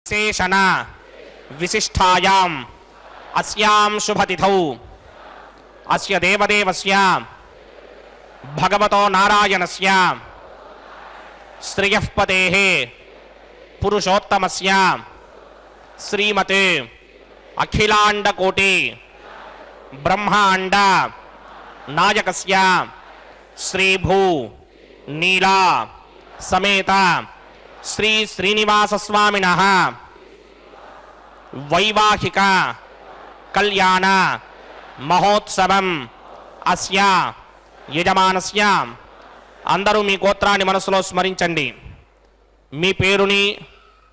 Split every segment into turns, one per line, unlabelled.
शेषण विशिष्टायां अस्यां शुभतिथौ अस्य देवदेवस्य भगवतो नारायणस्य श्रियः पतेः पुरुषोत्तमस्य श्रीमते अखिलांडकोटि ब्रह्मांड नायकस्य श्रीभू नीला समेत श्री श्रीनिवास स्वामिनः वैवाहिक कल्याण महोत्सवम् अस्य यजमानस्य అందరూ మీ గోత్రాన్ని మనసులో స్మరించండి. మీ పేరుని,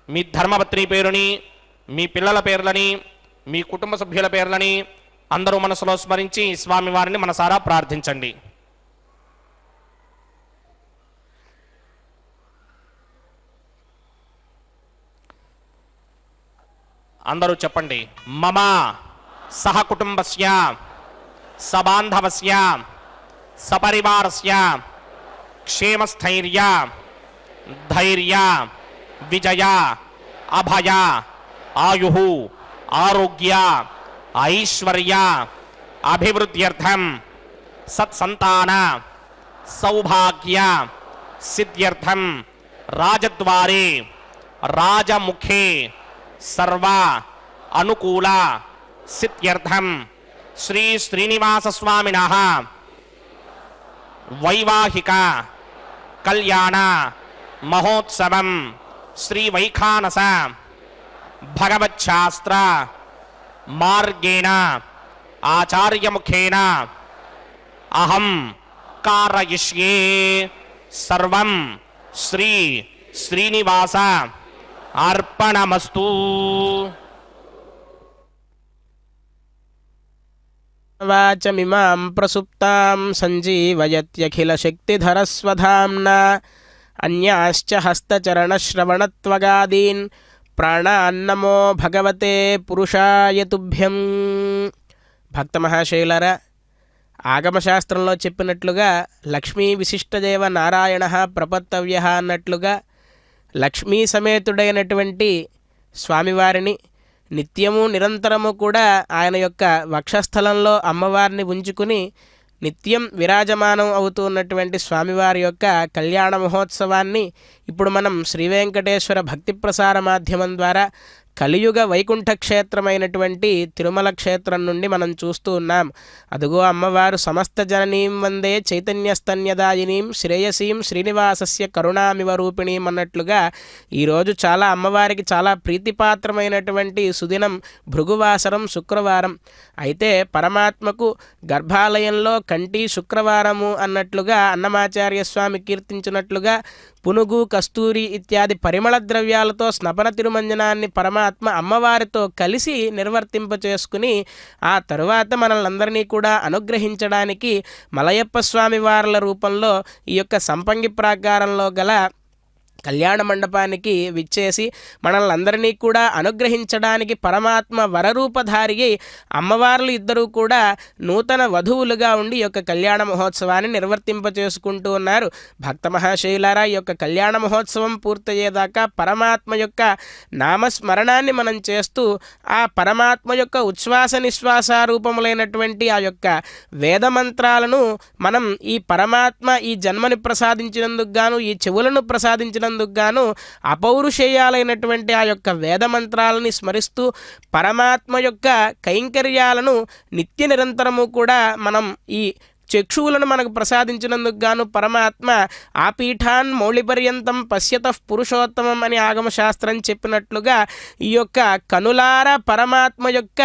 మీ ధర్మపత్ని పేరుని, మీ పిల్లల పేర్లని, మీ కుటుంబ సభ్యుల పేర్లని అందరూ మనసులో స్మరించి స్వామివారిని మనసారా ప్రార్థించండి. అందరూ చెప్పండి. మమ సహ కుటుంబస్య సబాంధవస్య సపరివారస్య क्षेमस्थैर्य धैर्य विजय अभय आयुः आरोग्य ऐश्वर्य अभिवृद्ध्यर्थं सत्संतान सौभाग्य सिद्ध्यर्थं राजद्वारे राजमुखे सर्व अनुकूल सिद्ध्यर्थं श्री श्रीनिवास स्वामिनः वैवाहिक कल्याण महोत्सवम् श्री वैखानस भगवच्छास्त्र मार्गेण आचार्य मुखेन अहं कारयिष्ये सर्वं श्री श्रीनिवास अर्पणमस्तु.
వాచమిమాం ప్రసుప్తాం సంజీవయత్యఖిలశక్తిధరస్వధామ్నా అన్యాశ్చ హస్తచరణశ్రవణత్వగాదీన్ ప్రాణాన్నమో భగవతే పురుషాయ తుభ్యం. భక్త మహాశైలరా, ఆగమశాస్త్రంలో చెప్పినట్లుగా లక్ష్మీ విశిష్టదేవ నారాయణ ప్రపత్తవ్య అన్నట్లుగా లక్ష్మీ సమేతుడైనటువంటి స్వామివారిని నిత్యము నిరంతరము కూడా ఆయన యొక్క వక్షస్థలంలో అమ్మవారిని ఉంచుకుని నిత్యం విరాజమానం అవుతూ ఉన్నటువంటి స్వామివారి యొక్క కళ్యాణ మహోత్సవాన్ని ఇప్పుడు మనం శ్రీ వెంకటేశ్వర భక్తి ప్రసార మాధ్యమం ద్వారా కలియుగ వైకుంఠ క్షేత్రమైనటువంటి తిరుమల క్షేత్రం నుండి మనం చూస్తూ ఉన్నాం. అదుగో అమ్మవారు సమస్త జననీం వందే చైతన్యస్తన్యదాయినీం శ్రేయసీం శ్రీనివాసస్య కరుణామివ రూపిణీం అన్నట్లుగా ఈరోజు చాలా అమ్మవారికి చాలా ప్రీతిపాత్రమైనటువంటి సుదినం భృగువాసరం శుక్రవారం. అయితే పరమాత్మకు గర్భాలయంలో కంటి శుక్రవారము అన్నట్లుగా అన్నమాచార్య స్వామి కీర్తించినట్లుగా పునుగు కస్తూరి ఇత్యాది పరిమళ ద్రవ్యాలతో స్నపన తిరుమంజనాన్ని పరమాత్మ అమ్మవారితో కలిసి నిర్వర్తింప చేసుకుని ఆ తరువాత మనల్నందరినీ కూడా అనుగ్రహించడానికి మలయప్ప స్వామి వార్ల రూపంలో ఈ యొక్క సంపంగి ప్రాకారంలో గల కళ్యాణ మండపానికి విచ్చేసి మనల్ని అందరినీ కూడా అనుగ్రహించడానికి పరమాత్మ వరరూపధారి అమ్మవార్లు ఇద్దరూ కూడా నూతన వధువులుగా ఉండి ఈ యొక్క కళ్యాణ మహోత్సవాన్ని నిర్వర్తింప చేసుకుంటూ ఉన్నారు. భక్త మహాశైలారా, ఈ యొక్క కళ్యాణ మహోత్సవం పూర్తయ్యేదాకా పరమాత్మ యొక్క నామస్మరణాన్ని మనం చేస్తూ ఆ పరమాత్మ యొక్క ఉచ్ఛ్వాస నిశ్వాస రూపములైనటువంటి ఆ యొక్క వేదమంత్రాలను మనం ఈ పరమాత్మ ఈ జన్మని ప్రసాదించినందుకు గాను ఈ చెవులను ప్రసాదించినందుకు గాను అపౌరుషేయాలైనటువంటి ఆ యొక్క వేదమంత్రాలని స్మరిస్తూ పరమాత్మ యొక్క కైంకర్యాలను నిత్య నిరంతరము కూడా మనం ఈ చక్షువులను మనకు ప్రసాదించినందుకు గాను పరమాత్మ ఆ పీఠాన్ మౌళిపర్యంతం పశ్యతః పురుషోత్తమం అని ఆగమశాస్త్రం చెప్పినట్లుగా ఈ యొక్క కనులార పరమాత్మ యొక్క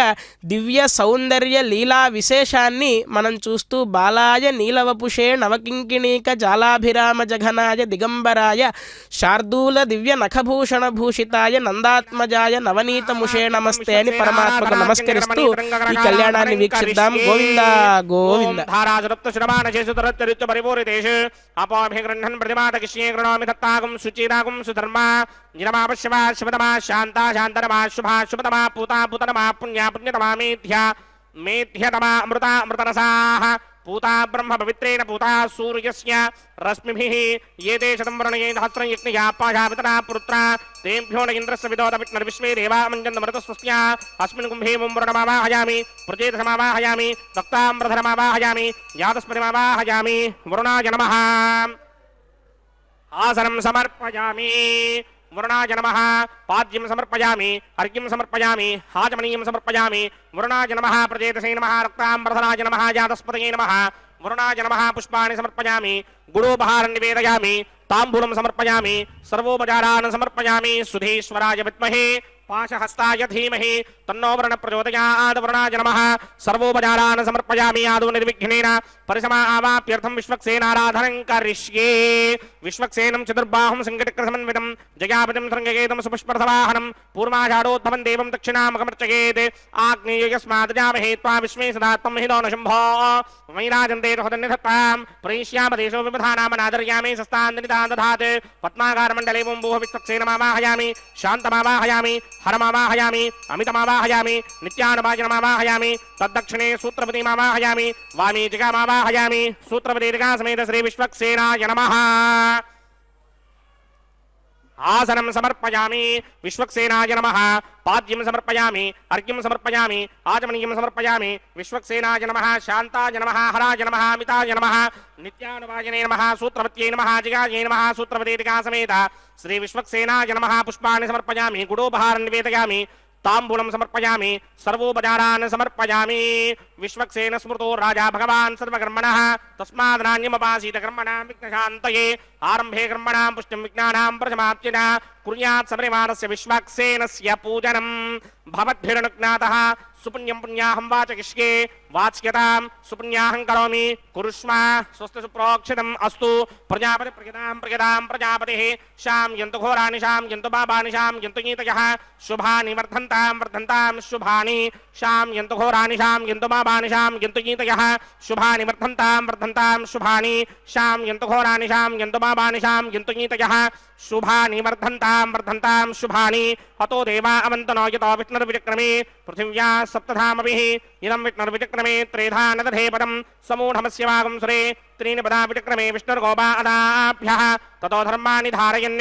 దివ్య సౌందర్య లీలా విశేషాన్ని మనం చూస్తూ బాలాయ నీలవపుషే నవకింకిణీక జాలాభిరామ జఘనాయ దిగంబరాయ శార్దూల దివ్య నఖభూషణ భూషితాయ నందాత్మజాయ నవనీతముషే నమస్తే అని పరమాత్మకు నమస్కరిస్తూ ఈ కళ్యాణాన్ని వీక్షిద్దాం. గోవింద గోవింద.
श्रमानशेषुतरत्तरित्य परिपूरितेश अपोभिगृह्णन् प्रतिमातकिष्ये गृह्णामि दत्तागुं सुचिरागुं सुधर्मा निरमापश्यवा शिवतमा शान्ता शान्तरमा शुभा शुभतमा पूता पूतनमा पुण्या पुण्यतमा मेध्या मेध्यतमा अमृता अमृतरसाः पूता ब्रह्म पवित्रेण पूता सूर्यस्य रश्मिभिः ये देशतं वर्णये सहस्रं यज्ञया पाशावितना पुत्रा तेभ्यो न इन्द्रस्य विदोदविष्णुर्विश्वे देवामञ्जन्तमृतस्वस्या अस्मिन् कुम्भे मुम्बरणमावाहयामि प्रचेतसमावाहयामि रक्ताम्रधरमावाहयामि यातस्पतिमावाहयामि वरुणाय नमः आसनं समर्पयामि वरुणाय नमः पाद्यं समर्पयामि अर्घ्यं समर्पयामि हाजमनीयं समर्पयामि वरुणाय नमः प्रचेतसे नमः रक्ताम्बरधराय नमः यातस्पतये नमः वरुणाय नमः पुष्पाणि समर्पयामि गुडोपहारं निवेदयामि ताम्बूलं समर्पयामि सर्वोपचारान् समर्पयामि सुधीश्वराय विद्महे पाशहस्ताय धीमहि तन्नो वरुणः प्रचोदयात् वरुणाय नमः सर्वोपचारान् समर्पयामि आदौ निर्विघ्नेन परिसमावाप्यर्थं विश्वक्सेनाराधनं करिष्ये विश्वक्सेनं चतुर्बाहुं संघटितसमन्वितं जयापतिं शृङ्गकेतं सुपुष्परथवाहनं पूर्वाषाढोद्भवं देवं दक्षिणामकमर्चयेत् आग्नेयस्मात् जामहे त्वा विश्वे सदा त्वं हि नो न शम्भो वैराजन्ते हृदन्निधत्तां प्रयिष्यामदेशो विबधानामनादर्यामि सस्तान्दनितान् दधात् पद्माकारमण्डले बुम्बुः विश्वक्सेनमावाहयामि शान्तमावाहयामि हरमावाहयामि अमितमावाहयामि नित्यानुभाजनमावाहयामि तद्दक्षिणे सूत्रपतिमावाहयामि वामी जिगामावाहयामि सूत्रपतिर्गा समेत श्री विश्वक्सेनाय नमः आसनं समर्पयामि विश्वक्सेनाय नमः पाद्यं समर्पयामि अर्घ्यं समर्पयामि आचमनीयं समर्पयामि विश्वक्सेनाय नमः शान्ताय नमः हराय नमः अमिताय नमः नित्यानुभाजने नमः सूत्रपत्यै नमः जिगायै नमः सूत्रपतिर्गा समेत श्री विश्वक्सेनाय नमः पुष्पाणि समर्पयामि गुडोपहारं निवेदयामि ताम्बूलं समर्पयामि सर्वोपचारान् समर्पयामि विश्वक्सेन स्मृतो राजा भगवान् सर्वकर्मणः तस्मात् नान्यमपासीत कर्मणां विघ्नशान्तये आरम्भे कर्मणां पुष्टिं विघ्नानां प्रसमाप्तिना कुर्यात् सपरिवारस्य विश्वक्सेनस्य पूजनं भवद्भिरनुज्ञातः सुपुण्यं पुण्याहं वाचयिष्ये वाच्यतां सुपुण्याहं करोमि कुरुष्मा स्वस्ति सुप्रोक्षितम् अस्तु प्रजापति प्रजतां प्रजापतिः शां यन्तु घोराणि शां यन्तु पापानि शां यन्तु गीतयः शुभानि वर्धन्तां शुभानि शां यन्तु घोराणि शां यन्तु पापानि शां यन्तु गीतयः शुभानि वर्धन्तां शुभानि शां यन्तु घोराणि शां यन्तु पापानि शां यन्तु गीतयः शुभानि वर्धन्तां शुभानि अतो देवा अवन्तनो यतो विष्णुर्विचक्रमे पृथिव्या सप्तधामभिः इदं विष्णुर्विचक्रमे त्रेधा न दधे पदं समूढमस्य वागं सुरे त्रीणि पदा विचक्रमे विष्णुर्गोपादाभ्यः ततो धर्माणि धारयन्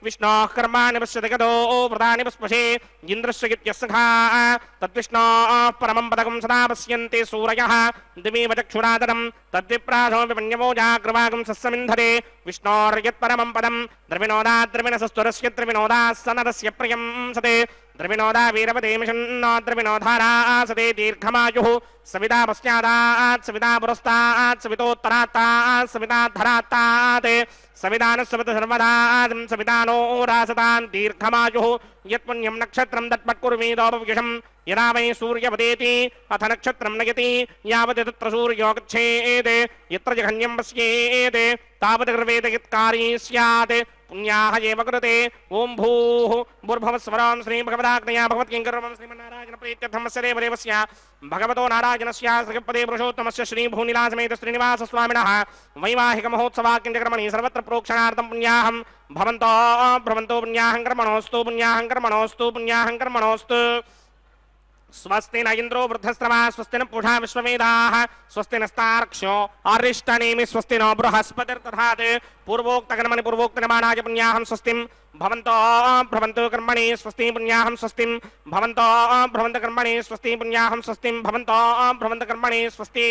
विष्णोः कर्माणि पश्यति गतो व्रतानि पुष्पशे इन्द्रस्य गित्यस्सखा तद्विष्णोः परमं पदकं सदा पश्यन्ति सूरयः दिवीव चक्षुरादरं तद्विप्रासो विपण्यवो जाग्रवागं सस्समिन्धरे विष्णोर्यत्परमं पदं द्रविणोदाद्रविणसस्तुरस्य द्रविणोदाः सनरस्य प्रियं सते द्रविणोदा वीरपदे मिषन्नो द्रविणोधारा सते दीर्घमायुः सविता पश्चादात् सविता पुरस्तात् सवितोत्तरात्तात् सविताद्धरात्तात् सवितानस्सवित सर्वदां सवितानो रासतां दीर्घमायुः यत्पुण्यं नक्षत्रं तत्पट्कुर्वीदोपविषं यदा वै सूर्यपदेति अथ नक्षत्रं नयति यावत् तत्र सूर्यो गच्छेत् यत्र जघन्यं पश्येत् तावत् गर्वेद यत्कारी स्यात् पुण्याः एव कृते ओं भूः भूर्भुवस्वरं श्री भगवदाग्नया भगवत्किङ्करं श्रीमन्नारायण प्रीत्यर्थमस्य देवदेवस्य भगवतो नारायणस्य श्रीपदे पुरुषोत्तमस्य श्रीभूनिलासमेत श्रीनिवासस्वामिनः वैवाहिकमहोत्सवाख्यकर्मणि सर्वत्र प्रोक्षणार्थं पुण्याहं भवन्तो पुण्याहं कर्मणोऽस्तु स्वस्ति न इंद्रो वृद्धस्रवा स्वस्ति न पूषा विश्ववेदाः स्वस्ति नस्तार्क्ष्यो अरिष्टनेमि स्वस्ति नो बृहस्पतिर्दधात् पूर्वोक्तकर्मणि पूर्वोक्तनिर्माणाय पुण्याहं स्वस्तिं भवन्तो कर्मणि स्वस्ति पुण्याहं स्वस्तिं भवन्तो कर्मणि स्वस्ति पुण्याहं स्वस्तिं भवन्तो कर्मणि स्वस्ति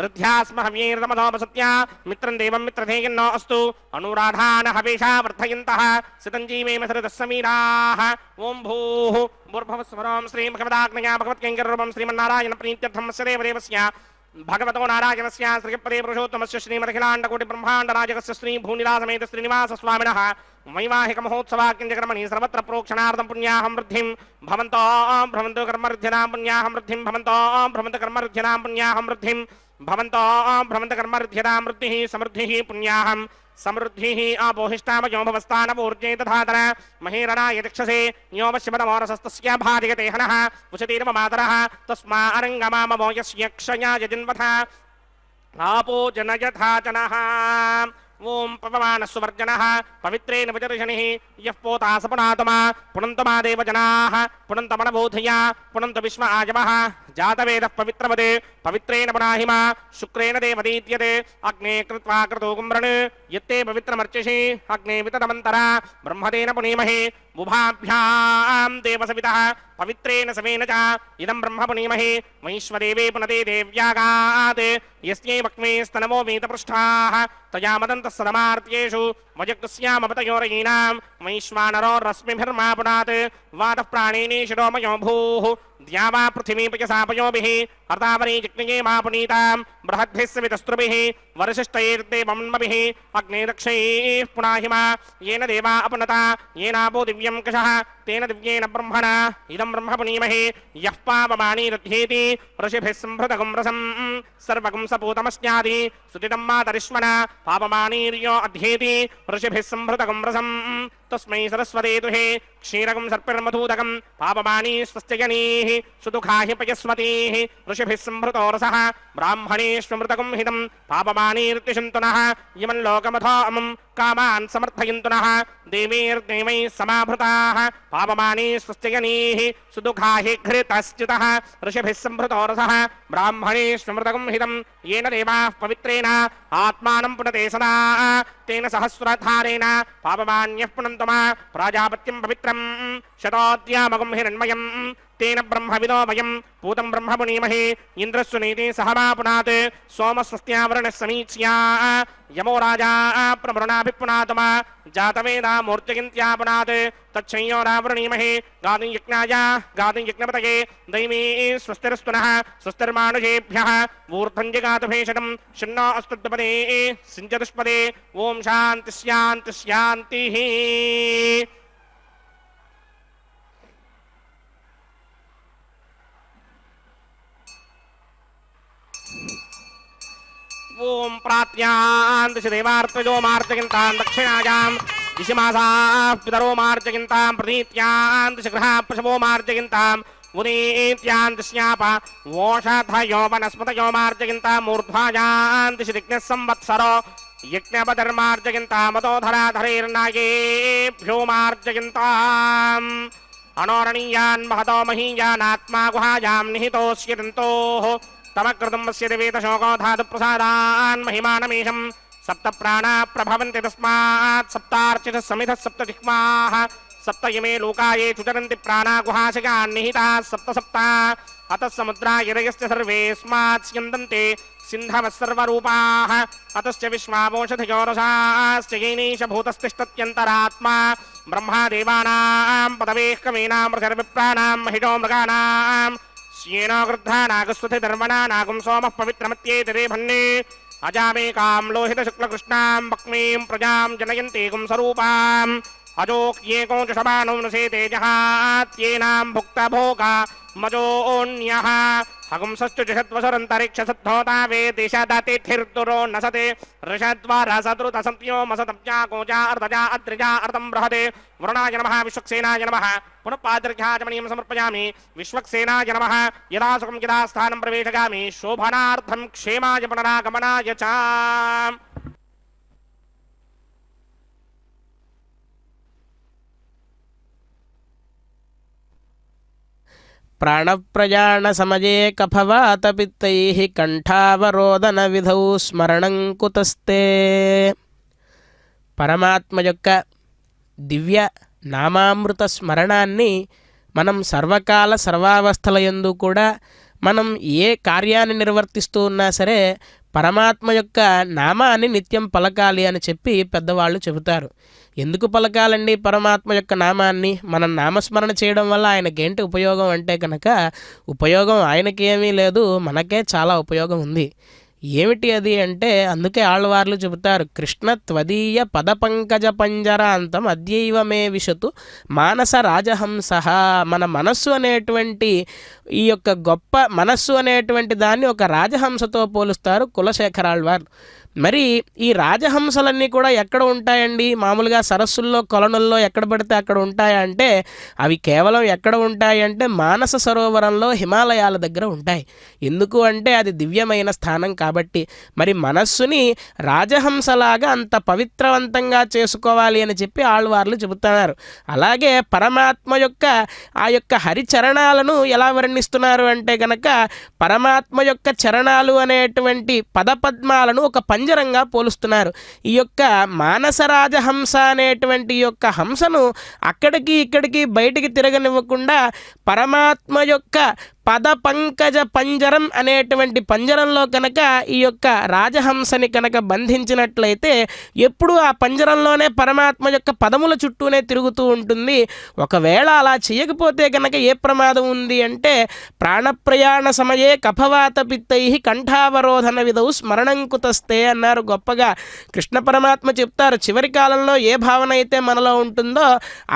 ऋद्ध्यास्महव्यैर्दमधोपसत्या मित्रं देवं मित्रधेयन्नो अस्तु अनुराधान हवेशा वर्धयन्तः सितञ्जीवेम सरितस्समीराः ओं भूः भूर्भुवस्वरं श्री भगवदाग्नया भगवत्किङ्कररूपं श्रीमन्नारायण प्रीत्यर्थमस्य देवदेवस्य भगवतो नारायणस्य श्रीपदे पुरुषोत्तमस्य श्रीमदखिलाण्डकोटिब्रह्माण्डराजकस्य श्रीभूनिलासमेत श्रीनिवासस्वामिनः वैवाहिकमहोत्सवाख्यकर्मणि सर्वत्र प्रोक्षणार्थं पुण्याहं वृद्धिं भवन्तो कर्मवृद्धिनां पुण्याहं वृद्धिं भवन्तो कर्मवृद्धिनां पुण्याहं वृद्धिं भवन्तो कर्मवृद्धिनां वृद्धिः समृद्धिः पुण्याहं समृद्धिः आपोहिष्टामयो भवस्तानपूर्जे तथातर महीरणाय दक्षसे योमशिवदमोरसस्तस्य भाजयते हनः उशतीर्ममातरः तस्मा अरङ्गमामवो यस्य क्षयाय जिन्वथ आपो जनयथा जनः ओं पवमानस्वर्जनः पवित्रेण विदर्शनिः यः पोता स पुनातमा पुनन्तमा देव जनाः पुनन्तमनबोधया पुनन्त विश्व आजवः जातवेदः पवित्रवदे पवित्रेण पुनाहिमा शुक्रेण देवदीत्यते अग्ने कृत्वा क्रतो कुम्भृन् यत्ते पवित्रमर्चिषि अग्ने विततमन्तरा ब्रह्मदेन पुनीमहे उभाभ्यां देवसवितः पवित्रेण समेन च इदं ब्रह्म पुनीमहे वैश्वदेवे पुनते देव्यागात् यस्यै वक्मे स्तनवो वीतपृष्ठाः तया मदन्तः सदमार्त्येषु वजक्स्यामपतयोरयीनां वैश्वानरो रश्मिभिर्मा पुनात् वातः प्राणेनि शिरोमयो भूः द्यावा पृथिवी पयसापयोभिः अर्तावरी जिग्नये मा पुनीतां बृहद्भिः सवितस्त्रुभिः वरशिष्टैर्देवमन्मभिः अग्ने दक्षैः पुनाहिमा येन देवा अपनता येनापो दिव्यं कषः तेन दिव्येन ब्रह्मणा इदं ब्रह्म पुनीमहे यः पावमानी रथ्येति ऋषिभिः संभृतगुं रसं सर्वगुं सपूतमस्यादि सुतितं मातरिष्मणा पावमानीर्यो अध्येति ऋषिभिः संभृतगुं रसं तस्मै सरस्वते दुहे क्षीरगुं सर्पिर्मधूदकं पावमानी स्वस्त्यजनीः सुदुःखाहि पयस्वतीः ऋषिभिः संभृतो रसः ब्राह्मणेष्वमृतगुं हितं पावमानीर्तिशन्तु नः इमं लोकमथोऽमं कामान् समर्थयन्तु नः देवीर्देवैः समाभृताः पावमानी स्वस्त्यजनीः सुदुःखाहि घृतश्च्युतः ऋषिभिः संभृतो रसः ब्राह्मणेष्वमृतगुं हितं येन देवाः पवित्रेण आत्मानं पुनते सदा तेन सहस्रधारेण पावमान्यः पुनन्तमा प्राजापत्यं पवित्रं शतोऽद्यामगुं हिरण्मयं तेन ब्रह्मविदो वयं पूतं ब्रह्म पुनीमहे इन्द्रस्वनीति सह मा पुनात् सोमस्वस्त्यावरणः समीच्या यमो राजा प्रवृणाभिपुनातमा जातवेदा मूर्तिगिन्त्या पुनात् तच्छंयोरावृणीमहे गातुं यज्ञाय गातुं यज्ञपतये दैवी स्वस्तिरस्तु नः स्वस्तिर्मानुषेभ्यः ऊर्ध्वं जगातु भेषजं शन्नो अस्तुद्पदे सिञ्चतुष्पदे ओं शान्ति शान्ति शान्तिः ఓం ప్రాత్యాన్ దిశ దేవార్తజో మార్జయంతాం దక్షిణాయాం దిశమాసాః పితరో మార్జయంతాం ప్రతీత్యాన్ దిశ గృహ పశవో మార్జయంతాం ఉదీత్యాన్ దిశ్యాప ఓషధయో వనస్పతయో మార్జయంతాం మూర్ధ్వాయాన్ దిశ దిగ్నః సంవత్సరో యజ్ఞపధర్మార్జయంతాం మదోధరాధరైర్నాగేభ్యో మార్జయంతాం అనోరణీయాన్ మహతో మహీయానాత్మా గుహాయాం నిహితోస్యతంతోః తమకృతం వస్య దేవేతశోకో ధాతు ప్రసాదాన్ మహిమానమీశం సప్త ప్రాణా ప్రభవంతి తస్మాత్ సప్తార్చితః సమిధః సప్త జిహ్వాః సప్త ఇమే లోకాయే చుచరంతి ప్రాణా గుహాశగాన్ నిహితాః సప్త సప్త అతః సముద్రా యదయస్య సర్వేస్మాత్ స్యందంతే సింధవః సర్వరూపాః అతశ్చ విశ్వావోషధయో రసాశ్చ యైనీశ భూతస్థిష్టత్యంతరాత్మా బ్రహ్మా దేవానాం పదవేః కవీనాం మృగర్విప్రాణాం మహిషో మృగానాం श्येनो गृद्धा नागस्वथि धर्मणा नागुं सोमः पवित्रमत्येतरे भन्ने अजामेकां लोहितशुक्लकृष्णां वक्मीं प्रजां जनयन्तीगुं स्वरूपाम् अजोक्येको च शबानो नृसेते जहात्येनां भुक्तभोगा मजोऽन्यः हगुंसश्चु जषद्वसरन्तरिक्षसद्धोता वेदेशदतिथिर्दुरो नसते ऋषद्वारा सदृतसन्त्यो मसतप्जा कोजा अर्धजा अद्रिजा अर्धं बृहते वरुणाय नमः विश्वक्सेनाय नमः पुनः पादर्घ्याचमनीयं समर्पयामि विश्वक्सेनाय नमः यदा सुखं यदा स्थानं प्रवेशयामि शोभनार्थं क्षेमाय पुनरागमनाय च
ప్రాణప్రయాణసమయే కఫవాతపిత్తైః కంఠావరోధనవిధౌ స్మరణం కుతస్తే. పరమాత్మ యొక్క దివ్య నామామృత స్మరణాన్ని మనం సర్వకాల సర్వావస్థలయందు కూడా మనం ఏ కార్యాన్ని నిర్వర్తిస్తూ ఉన్నా సరే పరమాత్మ యొక్క నామాన్ని నిత్యం పలకాలి అని చెప్పి పెద్దవాళ్ళు చెబుతారు. ఎందుకు పలకాలండి పరమాత్మ యొక్క నామాన్ని? మనం నామస్మరణ చేయడం వల్ల ఆయనకేంటి ఉపయోగం అంటే కనుక ఉపయోగం ఆయనకి ఏమీ లేదు, మనకే చాలా ఉపయోగం ఉంది. ఏమిటి అది అంటే అందుకే ఆళ్వార్లు చెబుతారు, కృష్ణ త్వదీయ పద పంకజ పంజరాంతం అద్యైవ మే విశతు మానస రాజహంస. మన మనస్సు అనేటువంటి ఈ యొక్క గొప్ప మనస్సు అనేటువంటి దాన్ని ఒక రాజహంసతో పోలుస్తారు కులశేఖరాళ్వారు. మరి ఈ రాజహంసలన్నీ కూడా ఎక్కడ ఉంటాయండి? మామూలుగా సరస్సుల్లో కొలనుల్లో ఎక్కడ పడితే అక్కడ ఉంటాయా అంటే అవి కేవలం ఎక్కడ ఉంటాయి అంటే మానస సరోవరంలో హిమాలయాల దగ్గర ఉంటాయి. ఎందుకు అంటే అది దివ్యమైన స్థానం కాబట్టి. మరి మనస్సుని రాజహంసలాగా అంత పవిత్రవంతంగా చేసుకోవాలి అని చెప్పి ఆళ్వార్లు చెబుతున్నారు. అలాగే పరమాత్మ యొక్క ఆ యొక్క హరిచరణాలను ఎలా వర్ణిస్తున్నారు అంటే కనుక పరమాత్మ యొక్క చరణాలు అనేటువంటి పదపద్మాలను ఒక పంజరంగా పోలుస్తున్నారు. ఈ యొక్క మానసరాజహంస అనేటువంటి యొక్క హంసను అక్కడికి ఇక్కడికి బయటికి తిరగనివ్వకుండా పరమాత్మ యొక్క పద పంకజ పంజరం అనేటువంటి పంజరంలో కనుక ఈ యొక్క రాజహంసని కనుక బంధించినట్లయితే ఎప్పుడు ఆ పంజరంలోనే పరమాత్మ యొక్క పదముల చుట్టూనే తిరుగుతూ ఉంటుంది. ఒకవేళ అలా చేయకపోతే కనుక ఏ ప్రమాదం ఉంది అంటే ప్రాణప్రయాణ సమయే కఫవాత పిత్తైః కంఠావరోధన విధౌ స్మరణం కుతస్తే అన్నారు గొప్పగా. కృష్ణ పరమాత్మ చెప్తారు, చివరి కాలంలో ఏ భావన అయితే మనలో ఉంటుందో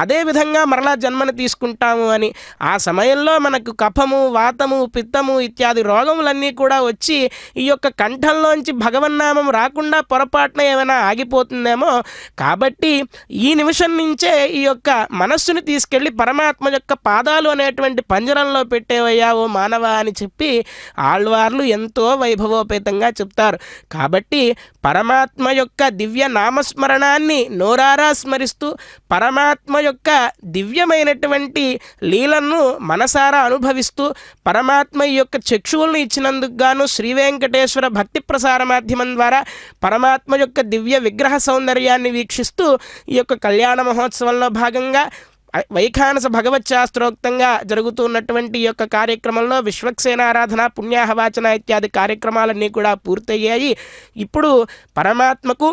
అదే విధంగా మరలా జన్మని తీసుకుంటాము అని. ఆ సమయంలో మనకు కఫము వాతము పిత్తము ఇత్యాది రోగములన్నీ కూడా వచ్చి ఈ యొక్క కంఠంలోంచి భగవన్నామం రాకుండా పొరపాటున ఏమైనా ఆగిపోతుందేమో. కాబట్టి ఈ నిమిషం నుంచే ఈ యొక్క మనస్సుని తీసుకెళ్ళి పరమాత్మ యొక్క పాదాలు అనేటువంటి పంజరంలో పెట్టేవయ్యా ఓ మానవ అని చెప్పి ఆళ్వార్లు ఎంతో వైభవోపేతంగా చెప్తారు. కాబట్టి పరమాత్మ యొక్క దివ్య నామస్మరణాన్ని నోరారా స్మరిస్తూ పరమాత్మ యొక్క దివ్యమైనటువంటి లీలను మనసారా అనుభవిస్తూ పరమాత్మ ఈ యొక్క చక్షువులను ఇచ్చినందుకు గాను శ్రీ వెంకటేశ్వర భక్తి ప్రసార మాధ్యమం ద్వారా పరమాత్మ యొక్క దివ్య విగ్రహ సౌందర్యాన్ని వీక్షిస్తూ ఈ యొక్క కళ్యాణ మహోత్సవంలో భాగంగా వైఖానస భగవత్ శాస్త్రోక్తంగా జరుగుతున్నటువంటి ఈ యొక్క కార్యక్రమంలో విశ్వక్సేనారాధన పుణ్యాహవాచన ఇత్యాది కార్యక్రమాలన్నీ కూడా పూర్తయ్యాయి. ఇప్పుడు పరమాత్మకు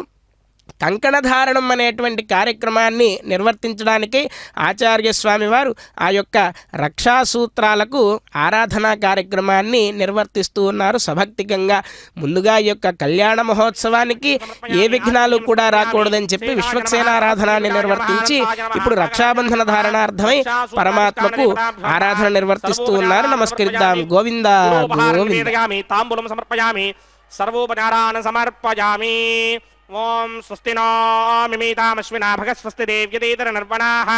కంకణధారణం అనేటువంటి కార్యక్రమాన్ని నిర్వర్తించడానికి ఆచార్య స్వామి వారు ఆ యొక్క రక్షాసూత్రాలకు ఆరాధనా కార్యక్రమాన్ని నిర్వర్తిస్తూ ఉన్నారు సభక్తికంగా. ముందుగా ఈ యొక్క కళ్యాణ మహోత్సవానికి ఏ విఘ్నాలు కూడా రాకూడదని చెప్పి విశ్వక్సేనారాధనాన్ని నిర్వర్తించి ఇప్పుడు రక్షాబంధన ధారణార్థమై పరమాత్మకు ఆరాధన నిర్వర్తిస్తూ ఉన్నారు. నమస్కరిద్దాం. గోవింద గోవింద.
తాంబూలం సమర్పయామి सर्वोपचारान् समर्पयामि। ओम स्वस्ति नो मिमीतामश्विना भगः स्वस्ति देव्यतीतरनर्पणाः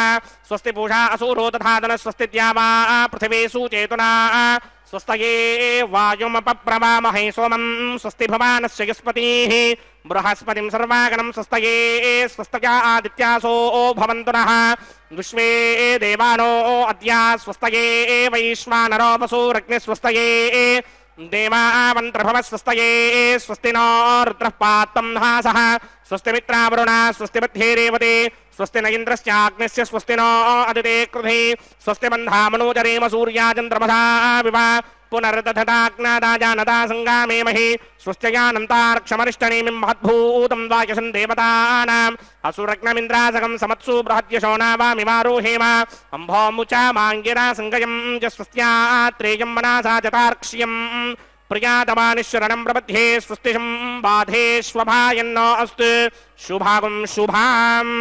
स्वस्ति पूषा असूरो तथा धनः स्वस्ति द्यावा पृथिवी सुचेतुना स्वस्तये वायुमपप्रवामहे सोमं स्वस्ति भवानस्य यस्पतिः बृहस्पतिं सर्वागणं स्वस्तये स्वस्तया आदित्यासो भवन्तु नः विश्वे देवानो अद्या स्वस्तये वैश्वानरो वसुरग्निः स्वस्तये देवावन्त्रभव स्वस्तये स्वस्ति नो रुद्रः पात्तं हासः स्वस्ति मित्रावरुणा स्वस्ति मध्ये रेवते स्वस्ति न इन्द्रश्चाग्निस्य स्वस्ति नो अदिते कृधि स्वस्ति बन्धामनोजरेम सूर्याचन्द्रमसा विवा पुनर्दधताग्नादाजानदा संगामेमहि स्वस्त्ययानन्तार्क्षमरिष्टनेमिं महद्भूतं द्वायशं देवतानाम् असुरग्नमिन्द्रासकं समत्सु बृहद्यशोनावामिवारोहेम अम्भोमुचा माङ्गिरा सङ्गयं च स्वस्त्यात्रेयं मनासा जतार्क्ष्यम् प्रियातमानिश्वरणं प्रबध्ये स्वस्तिशं बाधेष्वभायन्नो अस्तु शुभागं शुभाम्।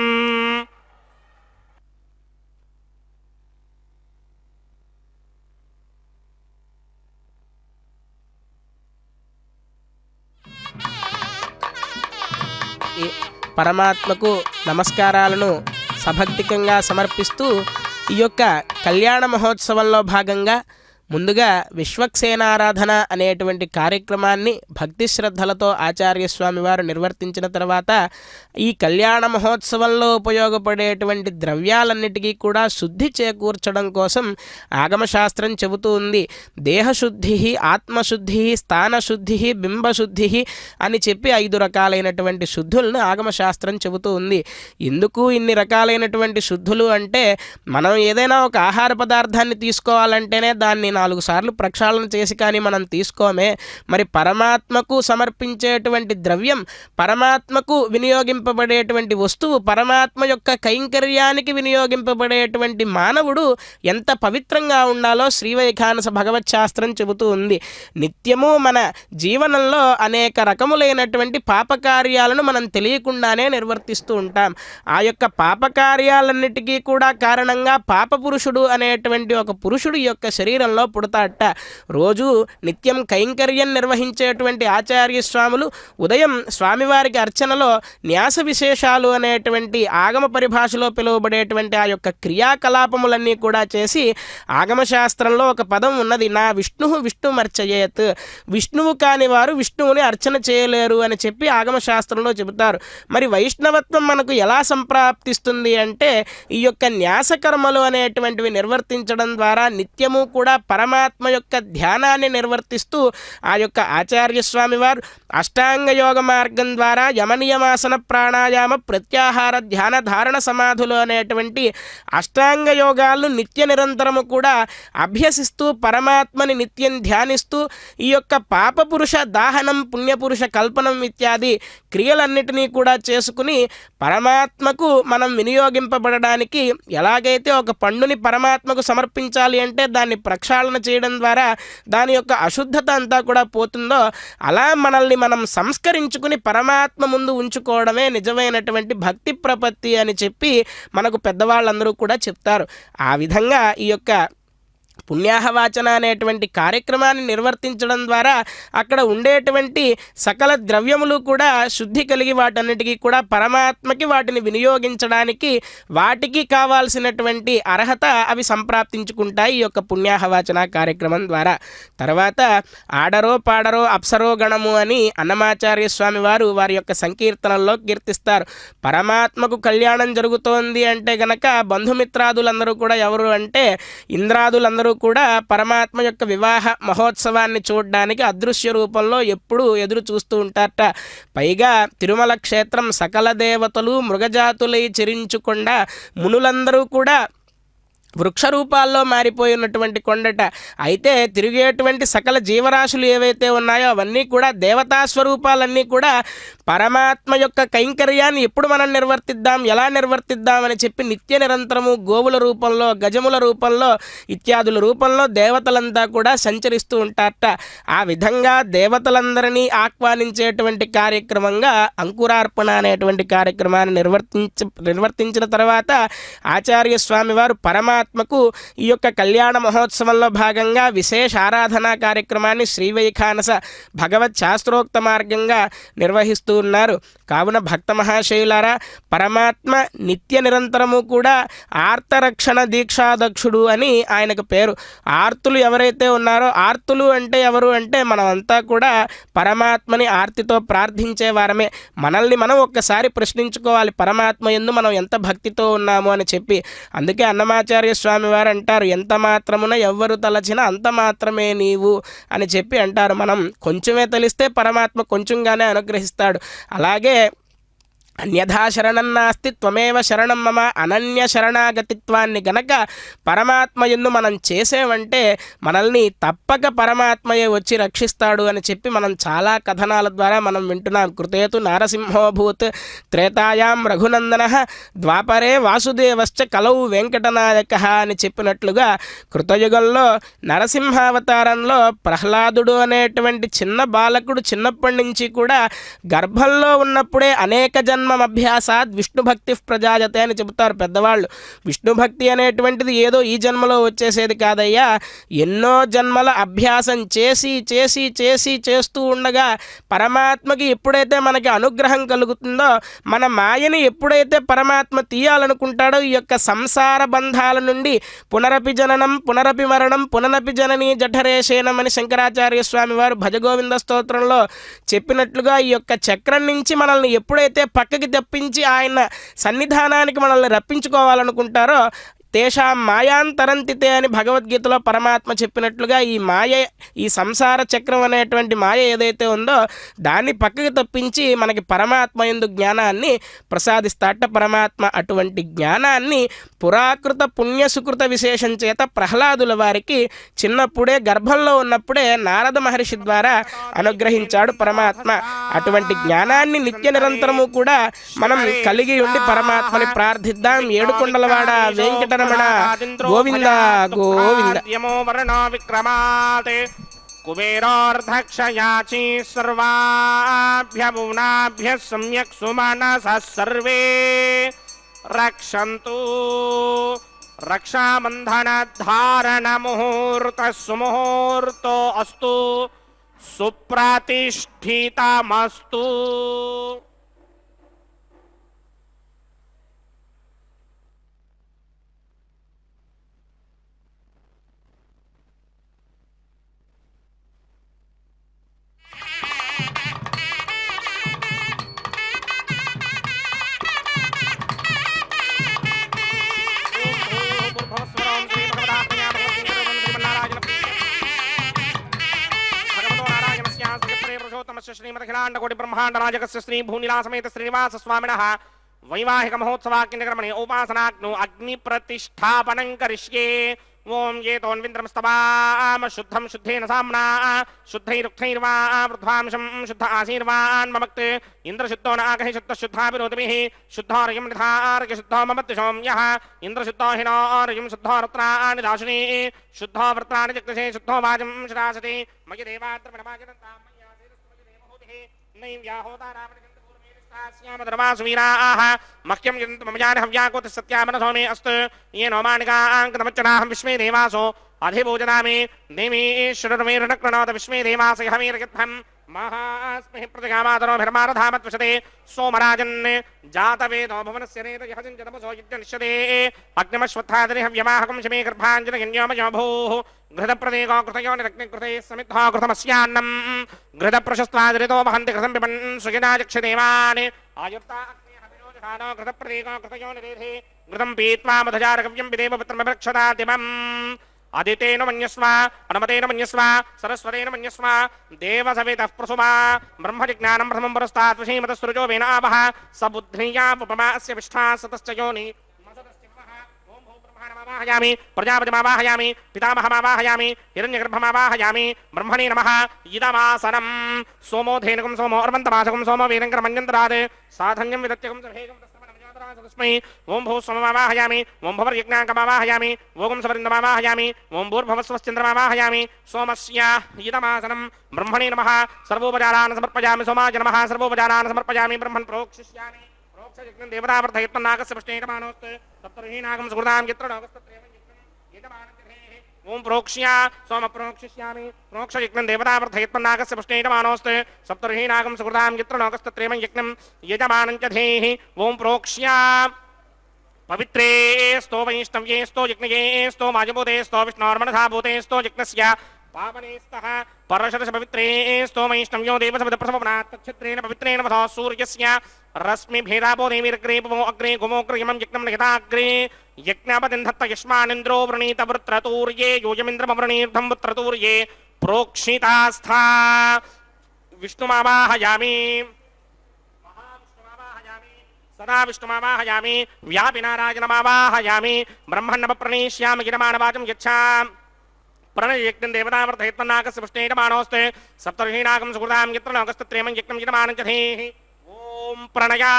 పరమాత్మకు నమస్కారాలను సభక్తికంగా సమర్పిస్తూ ఈ యొక్క కళ్యాణ మహోత్సవంలో భాగంగా ముందుగా విశ్వక్సేనారాధన అనేటువంటి కార్యక్రమాన్ని భక్తి శ్రద్ధలతో ఆచార్యస్వామి వారు నిర్వర్తించిన తర్వాత ఈ కళ్యాణ మహోత్సవంలో ఉపయోగపడేటువంటి ద్రవ్యాలన్నిటికీ కూడా శుద్ధి చేకూర్చడం కోసం ఆగమశాస్త్రం చెబుతూ ఉంది. దేహశుద్ధి, ఆత్మశుద్ధి, స్థానశుద్ధి, బింబశుద్ధి అని చెప్పి 5 రకాలైనటువంటి శుద్ధులను ఆగమశాస్త్రం చెబుతూ ఉంది. ఎందుకు ఇన్ని రకాలైనటువంటి శుద్ధులు అంటే, మనం ఏదైనా ఒక ఆహార పదార్థాన్ని తీసుకోవాలంటేనే దాన్ని 4 సార్లు ప్రక్షాళన చేసి కానీ మనం తీసుకోమే. మరి పరమాత్మకు సమర్పించేటువంటి ద్రవ్యం, పరమాత్మకు వినియోగింపబడేటువంటి వస్తువు, పరమాత్మ యొక్క కైంకర్యానికి వినియోగింపబడేటువంటి మానవుడు ఎంత పవిత్రంగా ఉండాలో శ్రీవైఖానస భగవత్ శాస్త్రం చెబుతూ ఉంది. నిత్యము మన జీవనంలో అనేక రకములైనటువంటి పాపకార్యాలను మనం తెలియకుండానే నిర్వర్తిస్తూ ఉంటాం. ఆ యొక్క పాపకార్యాలన్నిటికీ కూడా కారణంగా పాపపురుషుడు అనేటువంటి ఒక పురుషుడు యొక్క శరీరంలో పుడతాట. రోజు నిత్యం కైంకర్యం నిర్వహించేటువంటి ఆచార్య స్వాములు ఉదయం స్వామివారికి అర్చనలో న్యాస విశేషాలు అనేటువంటి ఆగమ పరిభాషలో పిలువబడేటువంటి ఆ యొక్క క్రియాకలాపములన్నీ కూడా చేసి, ఆగమశాస్త్రంలో ఒక పదం ఉన్నది, నా విష్ణుమర్చయేత్, విష్ణువు కాని వారు విష్ణువుని అర్చన చేయలేరు అని చెప్పి ఆగమశాస్త్రంలో చెబుతారు. మరి వైష్ణవత్వం మనకు ఎలా సంప్రాప్తిస్తుంది అంటే, ఈ యొక్క న్యాసకర్మలు అనేటువంటివి నిర్వర్తించడం ద్వారా నిత్యము కూడా పరమాత్మ యొక్క ధ్యానాన్ని నిర్వర్తిస్తూ ఆ యొక్క ఆచార్యస్వామి వారు అష్టాంగ యోగ మార్గం ద్వారా యమనియమాసన ప్రాణాయామ ప్రత్యాహార ధ్యాన ధారణ సమాధులు అనేటువంటి అష్టాంగ యోగాలను నిత్య నిరంతరము కూడా అభ్యసిస్తూ పరమాత్మని నిత్యం ధ్యానిస్తూ ఈ యొక్క పాపపురుష దాహనం, పుణ్యపురుష కల్పనం ఇత్యాది క్రియలన్నిటినీ కూడా చేసుకుని పరమాత్మకు మనం వినియోగింపబడడానికి, ఎలాగైతే ఒక పండుని పరమాత్మకు సమర్పించాలి అంటే దాన్ని ప్రక్షాళన చేయడం ద్వారా దాని యొక్క అశుద్ధత అంతా కూడా పోతుందో, అలా మనల్ని మనం సంస్కరించుకుని పరమాత్మ ముందు ఉంచుకోవడమే నిజమైనటువంటి భక్తి ప్రపత్తి అని చెప్పి మనకు పెద్దవాళ్ళందరూ కూడా చెప్తారు. ఆ విధంగా ఈ యొక్క పుణ్యాహవాచన అనేటువంటి కార్యక్రమాన్ని నిర్వర్తించడం ద్వారా అక్కడ ఉండేటువంటి సకల ద్రవ్యములు కూడా శుద్ధి కలిగి వాటన్నిటికీ కూడా పరమాత్మకి వాటిని వినియోగించడానికి వాటికి కావాల్సినటువంటి అర్హత అవి సంప్రాప్తించుకుంటాయి ఈ యొక్క పుణ్యాహవాచన కార్యక్రమం ద్వారా. తర్వాత ఆడరో పాడరో అప్సరో గణము అని అన్నమాచార్య స్వామి వారు వారి యొక్క సంకీర్తనల్లో కీర్తిస్తారు. పరమాత్మకు కళ్యాణం జరుగుతోంది అంటే గనక బంధుమిత్రాదులందరూ కూడా ఎవరు అంటే ఇంద్రాదులందరూ కూడా పరమాత్మ యొక్క వివాహ మహోత్సవాన్ని చూడడానికి అదృశ్య రూపంలో ఎప్పుడూ ఎదురు చూస్తూ ఉంటారట. పైగా తిరుమల క్షేత్రం సకల దేవతలు మృగజాతులై చెరించుకొండ, మునులందరూ కూడా వృక్ష రూపాల్లో మారిపోయినటువంటి కొండట. అయితే తిరిగేటువంటి సకల జీవరాశులు ఏవైతే ఉన్నాయో అవన్నీ కూడా దేవతా స్వరూపాలన్నీ కూడా పరమాత్మ యొక్క కైంకర్యాన్ని ఎప్పుడు మనం నిర్వర్తిద్దాం, ఎలా నిర్వర్తిద్దాం అని చెప్పి నిత్య నిరంతరము గోవుల రూపంలో, గజముల రూపంలో ఇత్యాదుల రూపంలో దేవతలంతా కూడా సంచరిస్తూ ఉంటారట. ఆ విధంగా దేవతలందరినీ ఆహ్వానించేటువంటి కార్యక్రమంగా అంకురార్పణ అనేటువంటి కార్యక్రమాన్ని నిర్వర్తించిన తర్వాత ఆచార్య స్వామి వారు పరమాత్మ పరమాత్మకు ఈ యొక్క కళ్యాణ మహోత్సవంలో భాగంగా విశేష ఆరాధనా కార్యక్రమాన్ని శ్రీవైఖానస భగవత్ శాస్త్రోక్త మార్గంగా నిర్వహిస్తూ ఉన్నారు. కావున భక్త మహాశయులారా, పరమాత్మ నిత్య నిరంతరము కూడా ఆర్తరక్షణ దీక్షాదక్షుడు అని ఆయనకు పేరు. ఆర్తులు ఎవరైతే ఉన్నారో, ఆర్తులు అంటే ఎవరు అంటే మనమంతా కూడా పరమాత్మని ఆర్తితో ప్రార్థించే వారమే. మనల్ని మనం ఒక్కసారి ప్రశ్నించుకోవాలి, పరమాత్మ యందు మనం ఎంత భక్తితో ఉన్నాము అని చెప్పి. అందుకే అన్నమాచార్య స్వామి వారు అంటారు, ఎంత మాత్రమున ఎవ్వరు తలచినా అంత మాత్రమే నీవు అని చెప్పి అంటారు. మనం కొంచెమే తెలిస్తే పరమాత్మ కొంచెంగానే అనుగ్రహిస్తాడు. అలాగే అన్యథా శరణం నాస్తి త్వమేవ శరణం మమ అనన్య శరణాగతిత్వాన్ని గనక పరమాత్మ యందు మనం చేసేవంటే మనల్ని తప్పక పరమాత్మయే వచ్చి రక్షిస్తాడు అని చెప్పి మనం చాలా కథనాల ద్వారా మనం వింటున్నాం. కృతేతు నారసింహోభూత్ త్రేతాయాం రఘునందన ద్వాపరే వాసుదేవశ్చ కలౌ వెంకటనాయక అని చెప్పినట్లుగా కృతయుగంలో నరసింహావతారంలో ప్రహ్లాదుడు అనేటువంటి చిన్న బాలకుడు చిన్నప్పటి నుంచి కూడా గర్భంలో ఉన్నప్పుడే అనేక జన్మమభ్యాసాత్ విష్ణుభక్తి ప్రజాయతే అని చెబుతారు పెద్దవాళ్ళు. విష్ణుభక్తి అనేటువంటిది ఏదో ఈ జన్మలో వచ్చేసేది కాదయ్యా. ఎన్నో జన్మల అభ్యాసం చేసి చేసి చేసి చేస్తూ ఉండగా పరమాత్మకి ఎప్పుడైతే మనకి అనుగ్రహం కలుగుతుందో, మన మాయని ఎప్పుడైతే పరమాత్మ తీయాలనుకుంటాడో, ఈ యొక్క సంసార బంధాల నుండి పునరపి జననం పునరపి మరణం పునరపి జననీ జఠరేశేనం అని శంకరాచార్య స్వామి వారు భజగోవింద స్తోత్రంలో చెప్పినట్లుగా ఈ యొక్క చక్రం నుంచి మనల్ని ఎప్పుడైతే పక్కకి తెప్పించి ఆయన సన్నిధానానికి మనల్ని రప్పించుకోవాలనుకుంటారో, తేషాం మాయాంతరంతితే అని భగవద్గీతలో పరమాత్మ చెప్పినట్లుగా ఈ మాయ, ఈ సంసార చక్రం అనేటువంటి మాయ ఏదైతే ఉందో దాన్ని పక్కకి తప్పించి మనకి పరమాత్మ యందు జ్ఞానాన్ని ప్రసాదిస్తాట పరమాత్మ. అటువంటి జ్ఞానాన్ని పురాకృత పుణ్యసుకృత విశేషం చేత ప్రహ్లాదుల వారికి చిన్నప్పుడే గర్భంలో ఉన్నప్పుడే నారద మహర్షి ద్వారా అనుగ్రహించాడు పరమాత్మ. అటువంటి జ్ఞానాన్ని నిత్య నిరంతరము కూడా మనం కలిగి ఉండి పరమాత్మని ప్రార్థిద్దాం. ఏడుకొండలవాడ వెంకట గోవింద గోవింద.
కుబేరోర్ధక్షయాచీ సర్వాభ్యమునాభ్య సమ్యక్ సుమనసః సర్వే రక్షంతు. రక్షాబంధనధారణ ముహూర్త సుముహూర్తో అస్తు సుప్రతిష్ఠితమస్తు. శ్రీమదఖిలాండకోటి బ్రహ్మాండ రాజకస్య శ్రీ భూనిలాసమేత శ్రీనివాస స్వామినః వైవాహిక మహోత్సవాగ్నికర్మణి ఉపాసనాగ్నో అగ్ని ప్రతిష్టాపనం కరిష్యే. ఓం ఏతోన్వింద్రమస్తవామ శుద్ధం శుద్ధేన సామ్నా శుద్ధైరుక్తైర్వా వృద్ధ్వాంశం శుద్ధ ఆశీర్వాన్ మమక్త్ ఇంద్రశుద్ధో నాగహి శుద్ధ శుద్ధాభిరోధమిః శుద్ధార్యం నిధార్య శుద్ధో మమత్తి సౌమ్యః ఇంద్రశుద్ధో హినోర్యం శుద్ధో రత్నాని దాశుని శుద్ధో వృత్రాని జక్తసే శుద్ధో వాజం శిరాసతి మయి దేవాద్రమణమాజనంతాం మహ్యం మమయాని హవ్యాకోతి సత్యామనసో మే అస్తు ఏ నోమానికాంకమచ్చనాహం విశ్వే దేవాసో అధిభూజనామి దేవీశ్వరమే రుణక్రణోత విశ్వే దేవాస హవీరయత్థం మహాస్మి ప్రతిగామాతరో భిర్మారధామత్వశతే సోమరాజన్ జాతవేదో భువనస్య నేత యహజంజతమసో యుజ్ఞనిష్యతే అగ్నిమశ్వత్థాదిని హవ్యమాహకం శమే గర్భాంజనగన్యోమజోభూః घृतप्रदेको कृतयो निरग्निकृते समिद्धो घृतमस्यान्नं घृतप्रशस्त्वादिरितो वहन्ति घृतं पिबन् सुजनाचक्षदेवान् आयुर्ता अग्निहविनोजधानो घृतप्रदेको कृतयो निरेधे घृतं पीत्वा मधुजारकव्यं विदेव पुत्रमभिरक्षता दिवम् आदितेन मन्यस्व अनुमतेन मन्यस्व सरस्वतेन मन्यस्व देवसवितः प्रसुमा ब्रह्मजिज्ञानं प्रथमं पुरस्तात् वशीमतसृजो वेनावः सबुद्धिया उपमास्य विष्ठा सतश्च योनि आवाहयामि प्रजापतिमावाहयामि पितामहमावाहयामि हिरण्यगर्भमावाहयामि ब्रह्मणे नमः इदमासनं सोमो धेनुकं सोमो अर्वन्तमासकं सोमो वीरङ्करमन्यन्तरात् साधन्यं विदत्यकं सभेगं तस्मै ओं भू सोममावाहयामि ओं भवर्यज्ञाङ्कमावाहयामि ओं सवरिन्दमावाहयामि ओं भूर्भुवस्वश्चन्द्रमावाहयामि सोमस्य इदमासनं ब्रह्मणे नमः सर्वोपचारान् समर्पयामि सोमाय नमः सर्वोपचारान् समर्पयामि ब्रह्मन् प्रोक्षिष्यामि देवतावर्धयत्नागस्य पुष्टेकमानोऽस्ति सप्तर्षीनागं सुहृदां यत्र नागस्तत्रैव ओम प्रोक्ष्या सोम प्रोक्षिष्यामि प्रोक्ष यज्ञं देवतावर्धयत्मन्नागस्य पुष्णेयमानोऽस्ते सप्तर्हि नागं सुकृतां यत्र नागस्तत्रेमं यज्ञं यजमानं च धेहि ओम प्रोक्ष्या पवित्रे स्तो वैष्णव्ये स्तो यज्ञये स्तो वाजभूते स्तो विष्णोर्मनसा भूते स्तो यज्ञस्य पावनेस्तः परशरस पवित्रे स्तो वैष्णव्यो देवसविदप्रसवनात् तच्छत्रेण पवित्रेण वधो सूर्यस्य रश्मि भेदापो देवीरग्रे पवो अग्रे गुमोग्रियमं यज्ञं निहिताग्रे यज्ञापतिन्धत्त यस्मानिन्द्रो वृणीत वृत्रतूर्ये योजमिन्द्रमवृणीर्धं वृत्रतूर्ये प्रोक्षितास्था विष्णुमावाहयामि सदा विष्णुमावाहयामि व्यापिनारायणमावाहयामि ब्रह्मण्डप्रणीष्यामि गिरमाणवाचं यच्छामि प्रणयज्ञं देवतावर्धयत्मन्नागस्य पुष्णेयमानोऽस्ते सप्तर्षीनागं सुकृतां यत्र नागस्तत्रेमं यज्ञं यजमानं च धेहि ॐ प्रणया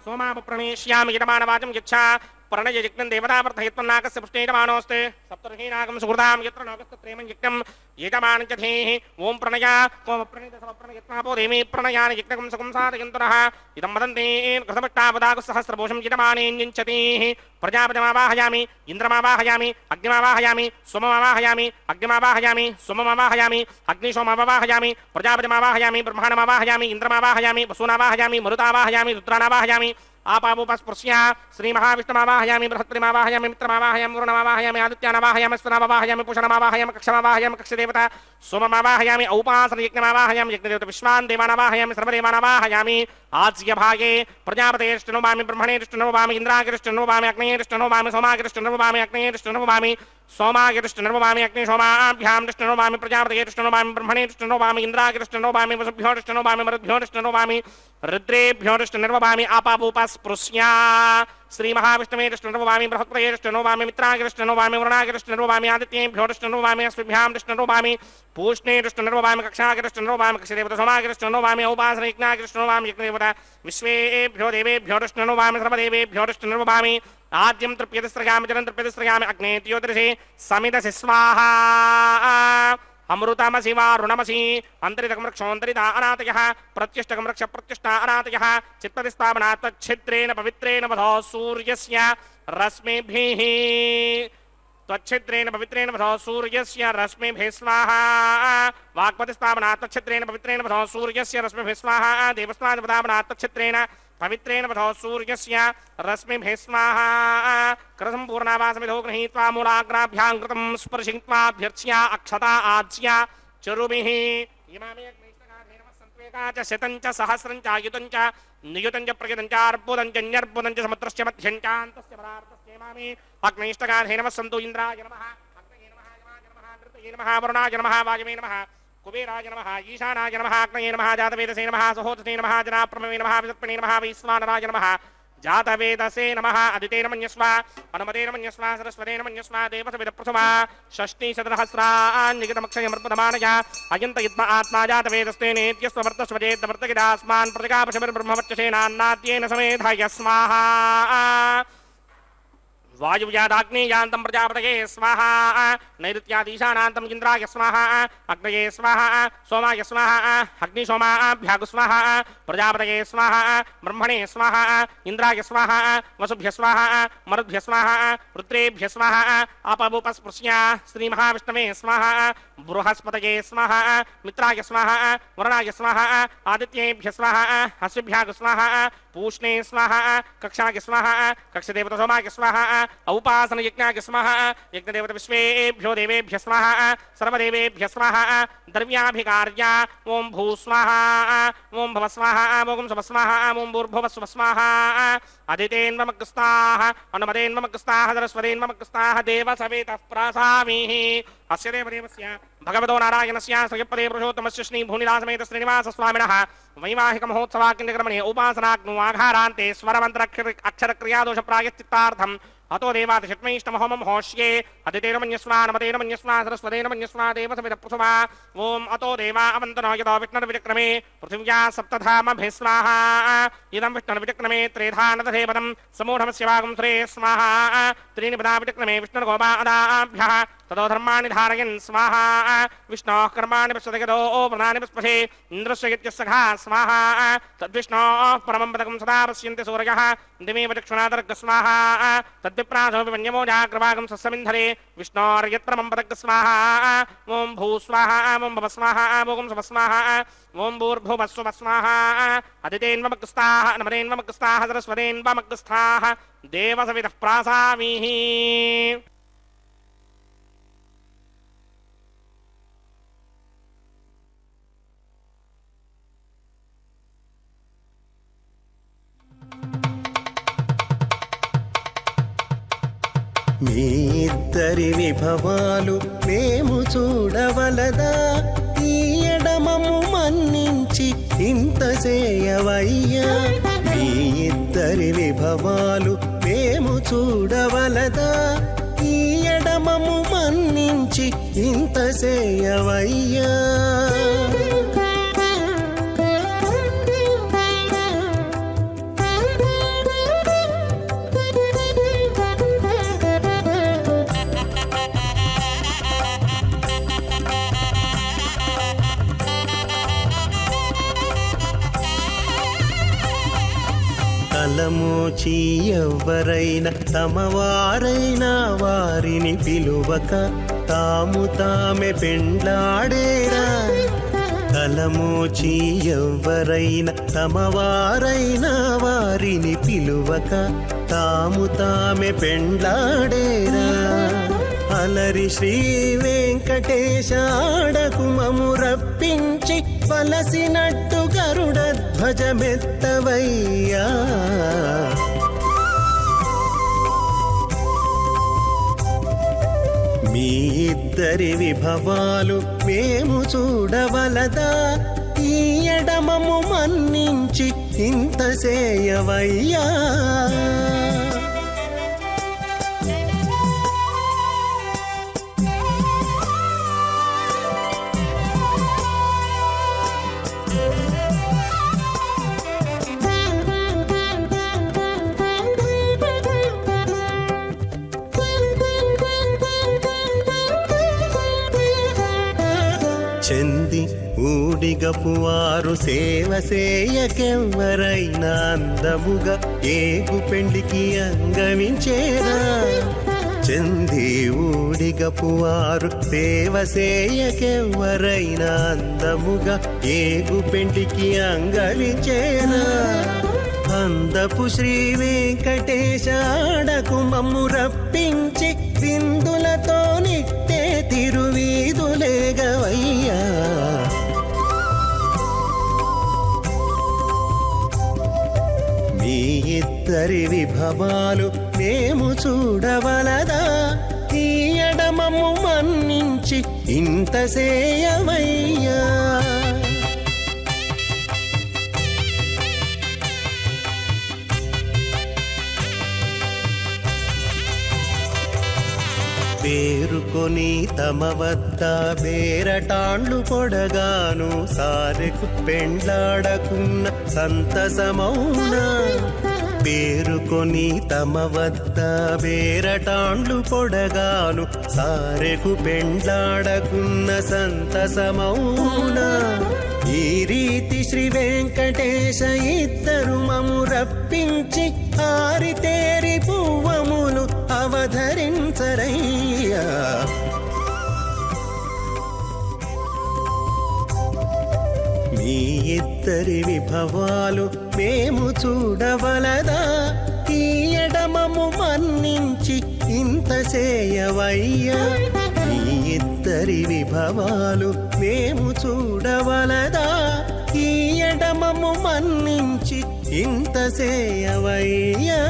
सोमापप्रणीष्यामि गिरमाणवाचं यच्छा प्रणयज्ञं देवतावर्धयत्मन्नागस्य पुष्णेयमानोऽस्ते सप्तर्षीनागं सुकृतां यत्र नागस्तत्रेमं यज्ञं यजमानं च धेहि ॐ प्रणया त्वमप्रणीतसमप्रणयत्नापो देवी प्रणयानि यज्ञकं सुखं साधयन्तुनः इदं वदन्ति घृतमट्टापदागुसहस्रभूषं यजमानेऽञ्जतीः प्रजापतिमावाहयामि इन्द्रमावाहयामि अग्निमावाहयामि सोममावाहयामि अग्निमावाहयामि सोममावाहयामि अग्निशोममावाहयामि प्रजापतिमावाहयामि ब्रह्माण्डमावाहयामि इन्द्रमावाहयामि वसूनावाहयामि मरुतावाहयामि रुद्रानावाहयामि आपावोपस्पृश्य श्रीमहाविष्णुमावाहयामि बृहस्पतिमावाहयामि मित्रमावाहयामि वरुणमावाहयामि आदित्यानावाहयामि स्वनावाहयामि पूषणमावाहयामि कक्षमावाहयामि कक्षदेवता सोममावाहयामि औपासनयज्ञमावाहयामि यज्ञदेवता विश्वान् देवानावाहयामि सर्वदेवानावाहयामि आज्यभागे प्रजापतेष्टनोभामि ब्रह्मणेष्टनोभामि इन्द्रागिरिष्टनोभामि अग्नेयष्टनोभामि सोमागिरिष्टनोभामि अग्नेयष्टनोभामि सोमागिरिष्टनोभामि अग्निशोमाभ्यां दृष्टनोभामि प्रजापतेष्टनोभामि ब्रह्मणेष्टनोभामि इन्द्रागिरिष्टनोभामि वसुभ्योष्टनोभामि मरुद्भ्योष्टनोभामि रुद्रेभ्योष्टनोभामि आपावोपस्पृश्या श्रीमहाविष्णुवेष्टनोभामि बृहस्पतिष्टनोभामि मित्रागिरिष्टनोभामि वरुणागिरिष्टनोभामि आदित्येभ्योष्टनोभामि अस्मिभ्यां पूष्णेष्टनोभामि कक्षागिरिष्टनोभामि कक्षदेवता सोमागिरिष्टनोभामि औपासनयज्ञागिरिष्टनोभामि यज्ञदेवता विश्वेभ्यो देवेभ्योष्टनोभामि सर्वदेवेभ्योष्टनोभामि आद्यं तृप्यतिस्रयामि जलं तृप्यतिस्रयामि अग्नेत्योदृशे समिदसि स्वाहा अमृतमसि वारुणमसि अन्तरितकमृक्षोऽन्तरिता अनातयः प्रत्यष्टकमृक्ष प्रत्यष्टा अनातयः चित्तदिस्थापना तच्छिद्रेण पवित्रेण वधो सूर्यस्य रश्मिभिः त्वच्छिद्रेण पवित्रेण वधो सूर्यस्य रश्मिभिः स्वाहा वाक्पतिस्थापना तच्छिद्रेण पवित्रेण वधो सूर्यस्य रश्मिभिः स्वाहा देवस्मादिपदापना तच्छिद्रेण पवित्रेण वधो सूर्यस्य रश्मिभिः स्वाहा कृतसम्पूर्णावासमिधो गृहीत्वा मूलाग्राभ्यां कृतं स्पर्शित्वाभ्यर्च्या अक्षता आज्या चरुभिः इमामे अग्निष्टकाधेन सन्त्वेका च शतं च सहस्रं च आयुतं च नियुतं च प्रयुतं च अर्बुदं च न्यर्बुदं च समुद्रस्य मध्यं च अन्तस्य पदार्थस्य इमामे अग्निष्टकाधेन सन्तु इन्द्राय नमः अग्नये नमः यमाय नमः नृतये नमः वरुणाय नमः वायवे नमः कुबेराय नमः ईशानाय नमः अग्नये नमः जातवेदसे नमः सहोदसे नमः जनाप्रमवे नमः विसर्पणे नमः वैश्वानराय नमः जातवेदसे नमः अदितेन मन्यस्व अनुमतेन मन्यस्व सरस्वतेन मन्यस्व देवसविदप्रथमा षष्टिशतसहस्रान्निगितमक्षयमर्पदमानया अयन्तयित्म आत्मा जातवेदस्ते नेत्यस्ववर्तस्वजेद्वर्तगिदास्मान् प्रतिकापशमिर्ब्रह्मवर्चसेनान्नाद्येन समेधाय स्वाहा वायुव्यादाग्नेयान्तं प्रजापतये स्वाहा नैऋत्यादीशानान्तं इन्द्राय स्वाहा अग्नये स्वाहा सोमाय स्वाहा अग्निशोमाभ्यागु स्वाहा प्रजापतये स्वाहा ब्रह्मणे स्वाहा इन्द्राय स्वाहा वसुभ्य स्वाहा मरुद्भ्य स्वाहा रुद्रेभ्य स्वाहा अपवुपस्पृश्य श्रीमहाविष्णवे स्वाहा बृहस्पतये स्वाहा मित्राय स्वाहा वरुणाय स्वाहा आदित्येभ्य स्वाहा हस्तिभ्यागु स्वाहा पूष्णे स्वाहा कक्षाय स्वाहा कक्षदेवता सोमाय स्वाहा औपासन यज्ञाय स्वाहा यज्ञदेवता विश्वेभ्यो देवेभ्य स्वाहा सर्वदेवेभ्य स्वाहा द्रव्याभिकार्या ओम भू स्वाहा ओम भव स्वाहा ओम सुभ स्वाहा ओम भूर्भुव सुभ स्वाहा अदितेन्वमग्रस्ताः अनुमतेन्वमग्रस्ताः सरस्वतेन्वमग्रस्ताः देवसवेतः प्रासामीः अस्य देवदेवस्य भगवतो नारायणस्य श्रीपदे पुरुषोत्तमस्य श्रीभूनिलासमेत श्रीनिवासस्वामिनः वैवाहिकमहोत्सवाग्निक्रमणे उपासनाग्नो आघारान्ते स्वरमन्त्र-अक्षरक्रियादोषप्रायश्चित्तार्थम् अतो देवादिषट्मैष्टमहोमं होष्ये अदितेन मन्यस्वा नमतेन मन्यस्वा सरस्वतेन मन्यस्वा देवसविदप्रथमा ओम अतो देवा अवन्तनो यतो विष्णुर्विक्रमे पृथिव्या सप्तधामभिः स्वाहा इदं विष्णुर्विक्रमे त्रेधानदधेवनं समूढमस्य वागं श्रे स्वाहा त्रीणि पदा विक्रमे विष्णुर्गोपादाभ्यः ततो धर्माणि धारयन् स्वाहा विष्णोः कर्माणि पश्यतगतो प्रधानि पस्पशे इन्द्रस्य यज्ञस्सखा स्वाहा तद्विष्णोः परमं पदकं सदा पश्यन्ति सूर्यः दिमेव चक्षुणादर्ग स्वाहा तद्विप्रासोऽपि वन्यमो जाग्रभागं सस्समिन्धरे विष्णोर्यत्परमं पदक स्वाहा ॐ भू स्वाहा ॐ भव स्वाहा ॐ सव स्वाहा ॐ भूर्भुवस्सुव स्वाहा अदितेन्वमग्रस्ताः नमदेन्वमग्रस्ताः सरस्वतेन्वमग्रस्ताः देवसवितः प्रासामीः
మీ ఇద్దరి విభవాలు మేము చూడవలదా ఈ ఎడమము మన్నించి ఇంత చేయవయ్యా మీ ఇద్దరి విభవాలు మేము చూడవలదా ఈ ఎడమము మన్నించి ఇంత చేయవయ్యా తలమోచి ఎవ్వరైనా తమవారైనా వారిని పిలువక తాము తామే పెండ్లాడేరా తలమోచి ఎవ్వరైనా తమవారైనా వారిని పిలువక తాము తామే పెండ్లాడేరా అలరి శ్రీ వెంకటేశ ఆడకుమము రప్పించి వలసినట్టు గరుడ ధ్వజమెత్తవయ్యా మీ ఇద్దరి విభవాలు మేము చూడవలదా ఈ ఎడమము మన్నించి ఇంత చేయవయ్యా చెంది ఊడిగపు వారు సేవ సేయకెవ్వరైనా అందముగా ఏగు పెండికి అంగవించేరా చెంది ఊడిగపు వారు సేవ సేయకెవ్వరైనా అందముగా ఏగు పెండికి అంగవించేరా అందపు శ్రీ వెంకటేశ ఆడకు మమ్ము రప్పించి విందులతో నిట్టే తిరువీధులేగవయ్యా మీ ఇద్దరి విభవాలు మేము చూడవలదా ఈ ఎడమము మన్నించి ఇంత సేయవయ్యా పేరుకొని తమ వద్ద బేరటాండ్లు పొడగాను సారెకు పెండ్లాడకున్న సంతసమౌనా పేరుకొని తమ వద్ద బేరటాండ్లు పొడగాను సారెకు పెండ్లాడకున్న సంతసమౌనా ఈ రీతి శ్రీ వెంకటేశ ఇద్దరు మము రప్పించి ఆరితేరి పువ్వములు అవధరించరయ్యా మీ ఇద్దరి విభవాలు మేము చూడవలదా ఈ ఎడమము మన్నించి ఇంత చేయవయ్యా మీ ఇద్దరి విభవాలు మేము చూడవలదా ఈ ఎడమము మన్నించి ఇంత చేయవయ్యా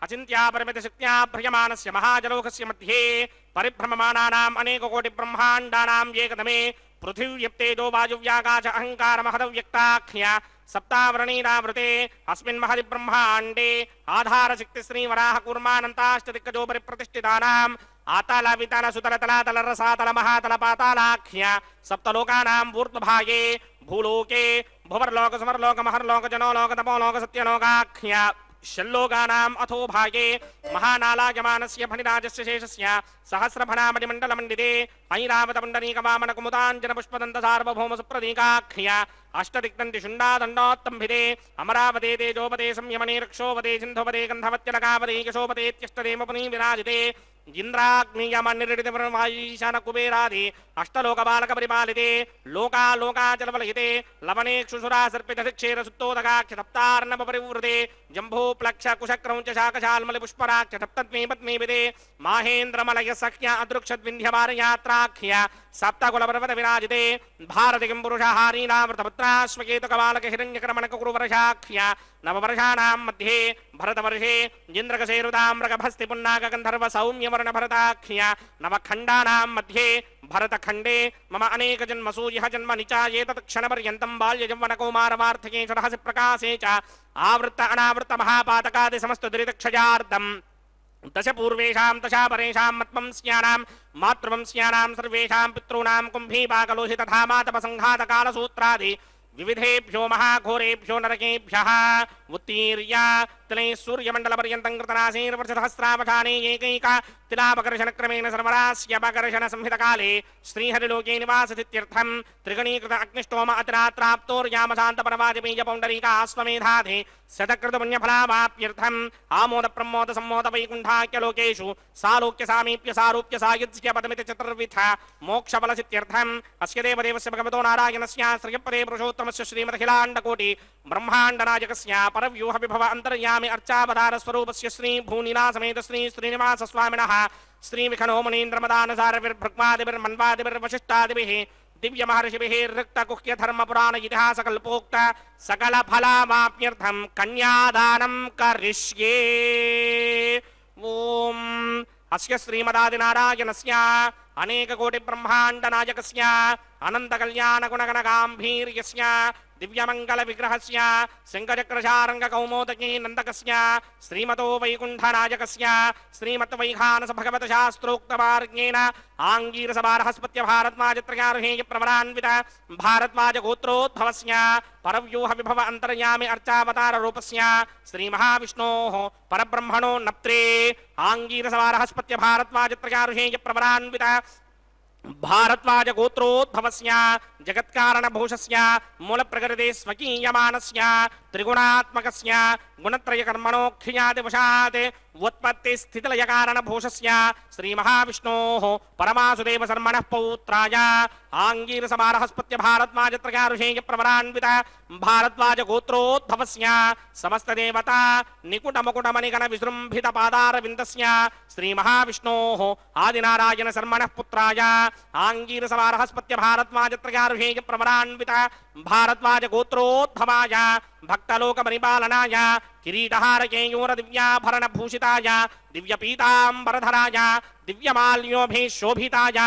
अचिन्त्या परिमितशक्त्या भ्रियमाणस्य महाजलोकस्य मध्ये परिभ्रममाणानाम् अनेककोटिब्रह्माण्डानाम् एकदमे पृथिव्यप्तेजो वायुव्याकाश अहंकार महदव्यक्ताख्य सप्तावरणीनावृते अस्मिन् महदि ब्रह्माण्डे आधारशक्ति श्रीवराह कूर्मानन्ताष्टदिक्कजो परिप्रतिष्ठितानाम् आतल वितल सुतल तलातल रसातल महातल पातालाख्य सप्तलोकानां ऊर्ध्वभागे भूलोके भुवर्लोक सुवर्लोक महर्लोक जनोलोक तपोलोक सत्यलोकाख्य षल्लोकानाम् अथो भागे महानालायमानस्य फणिराजस्य शेषस्य सहस्रफणामणिमण्डलमण्डिते ऐरावतपुण्डरीकवामनकुमुदाञ्जनपुष्पदन्तसार्वभौम सुप्रतीकाख्य अष्टदिक्तन्ति शुण्डादण्डोत्तम्भिते अमरावते तेजोपते संयमने रक्षोपते सिन्धुपते गन्धवत्यलकापते यशोपतेत्यष्टदेमपुनी विराजिते इंद्राग्नियमनिर्दितवाईशान कुबेरादि अष्टलोकबालक परिपालिते लोकालोकाचलबलहिते लवनेक्षुसुरा सर्पितशिक्षेर सुत्तोदकाख्य सप्तार्णव परिवृते जम्भो प्लक्ष कुशक्रौञ्च शाकशाल्मलि पुष्पराख्य सप्तत्मे पत्नीविदे माहेन्द्रमलय सख्य अदृक्षद्विन्ध्यवारयात्राख्य सप्तकुलपर्वत विराजिते भारतिकिं पुरुषहारीनामृतपुत्राश्वकेतुकबालक हिरण्यक्रमणकुरुवर्षाख्य नववर्षाणां मध्ये भरतवर्षे इन्द्रकशेरुताम्रकभस्ति पुन्नाकगन्धर्व सौम्यवर्ण भरताख्य नवखण्डानां मध्ये भरतखण्डे मम अनेकजन्मसु यः जन्म निचायेतत् क्षणपर्यन्तं बाल्यजौवनकौमारवार्धके षडहसि प्रकाशे च आवृत्त अनावृत्त महापातकादि समस्त दुरितक्षयार्धम् दश पूर्वेषां दशापरेषां मत्वंस्यानां मातृवंस्यानां सर्वेषां पितॄणां कुम्भीपाकलोहि तथा मातपसङ्घातकालसूत्रादि विविधेभ्यो महाघोरेभ्यो नरकेभ्यः उत्तीर्य तिले सूर्यमण्डलपर्यन्तं कृतनासीर्वर्षसहस्रावधाने एकैक तिलापकर्षणक्रमेण सर्वरास्यपकर्षण संहितकाले श्रीहरिलोके निवासतीत्यर्थं त्रिगणीकृत अग्निष्टोम अतिरात्राप्तोर्यामशान्तपरवादिबीज पौण्डरीकाश्वमेधाधे शतकृतपुण्यफलावाप्यर्थम् आमोद प्रमोद सम्मोद वैकुण्ठाख्यलोकेषु सालोक्य सामीप्य सारूप्य सायुज्य पदमिति चतुर्विध मोक्षफलसित्यर्थम् अस्य देवदेवस्य भगवतो नारायणस्य श्रियपदे पुरुषोत्तमस्य श्रीमदखिलाण्डकोटि ब्रह्माण्डनायकस्य परव्यूह विभव अन्तर्यामि अर्चावतार स्वरूपस्य श्री भूनिला समेत श्री श्रीनिवास स्वामिनः श्री विखनो मुनीन्द्रमदानसारविर्भृग्मादिभिर्मन्वादिभिर्वशिष्टादिभिः दिव्य महर्षिभिः ऋक्त कुह्य धर्म पुराण इतिहास कल्पोक्त सकल फलावाप्यर्थं कन्यादानं करिष्ये। ओम अस्य श्रीमदादिनारायणस्य अनेक कोटि ब्रह्मांड नायकस्य अनंत कल्याण गुणगण गांभीर्यस्य दिव्यमंगल विग्रहस्य शंखचक्रशार्ंग कौमोदकी नंदकस्य श्रीमतो वैकुंठनायकस्य श्रीमत् वैखानस भगवत शास्त्रोक्तमार्गेण आंगीरसभारहस्पत्य भारद्वाजत्रयारुहेय प्रवरान्वित भारद्वाज गोत्रोद्भवस्य परव्यूह विभव अंतर्यामि अर्चावतार रूपस्य श्री महाविष्णोः परब्रह्मणो नप्त्रे आंगीरसभारहस्पत्य भारद्वाजत्रयारुहेय प्रवरान्वित भारद्वाज गोत्रोद्भवस्य जगत्कारण भूषस्य मूल प्रकृते स्वकीयमानस्य त्रिगुणात्मकस्य गुणत्रय कर्मणोऽख्यादिवशात् उत्पत्ति स्थितिलय कारण भूषस्य श्री महाविष्णोः परमासुदेव शर्मणः पौत्राय आंगीरसभारहस्पत्य भारद्वाजत्रयारुषेय प्रवरान्वित भारद्वाज गोत्रोद्भवस्य समस्त देवता निकुट मुकुट मणिगण विजृंभित पादारविन्दस्य श्री महाविष्णोः आदिनारायण शर्मणः पुत्राय आंगीरसभारहस्पत्य भारद्वाजत्रयारुषेय प्रवरान्वित भारद्वाज गोत्रोद्भवाय भक्तलोक परिपालनाय किरीटहार केयूर दिव्याभरण भूषिताय दिव्य पीतांबरधराय दिव्यमाल्योभिशोभिताय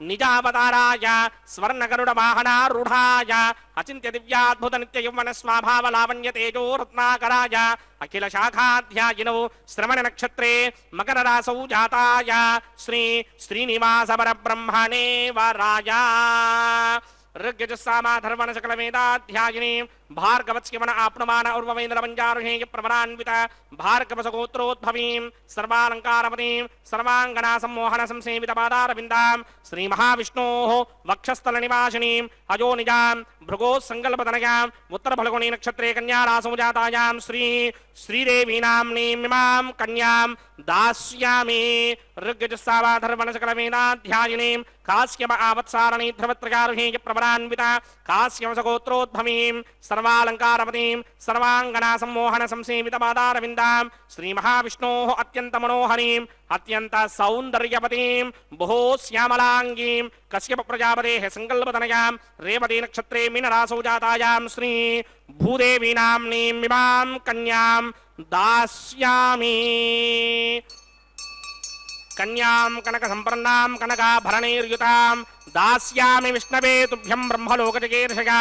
निजावताराय स्वर्ण गरुड़ वाहनारूढ़ाय अचिंत्य दिव्याद्भुत नित्य यौवन स्वाभाव लावण्य तेजो रत्नाकराय अखिल शाखाध्यायिनौ श्रवण नक्षत्रे मकर रासौ जाताय श्री श्रीनिवास परब्रह्मणे वराय ऋग्यजुस्सामाधर्वण सकल वेदाध्यायिनी भार्गवत्स्यवन आपनुमान उर्ववेन्द्र पंजारुहेय प्रवरान्वित भार्गवसगोत्रोद्भवीं सर्वालंकारवतीं सर्वांगना सम्मोहन संसेवित पादारविन्दां श्री महाविष्णोः वक्षस्थल निवासिनीं अजो निजां भृगो संकल्पतनयां उत्तर फल्गुनी नक्षत्रे कन्या रासौ जातायां श्री श्रीदेवी नाम्नीमिमां कन्यां दास्यामि ऋग्यजुस्सामाधर्वण सकल वेदाध्यायिनीं काश्यप आवत्सारणी ध्रुवत्रयारुहेय प्रवरान्वित काश्यपसगोत्रोद्भवीं सर्वालंकारवतीं सर्वांगना सम्मोहन संसेवित पादारविन्दां श्री महाविष्णोः अत्यंत मनोहरीं अत्यंत सौंदर्यवतीं बहु श्यामलांगीं कश्यप प्रजापतेः संकल्पतनयां रेवती नक्षत्रे मीनरासौ जातायां श्री भूदेवी नाम्नीमिमां कन्यां दास्यामि। కన్యాం కనక సంపన్నాం కనకాభరణైర్యుతాం దాస్యామి విష్ణవే తుభ్యం బ్రహ్మలోకచికీర్షయ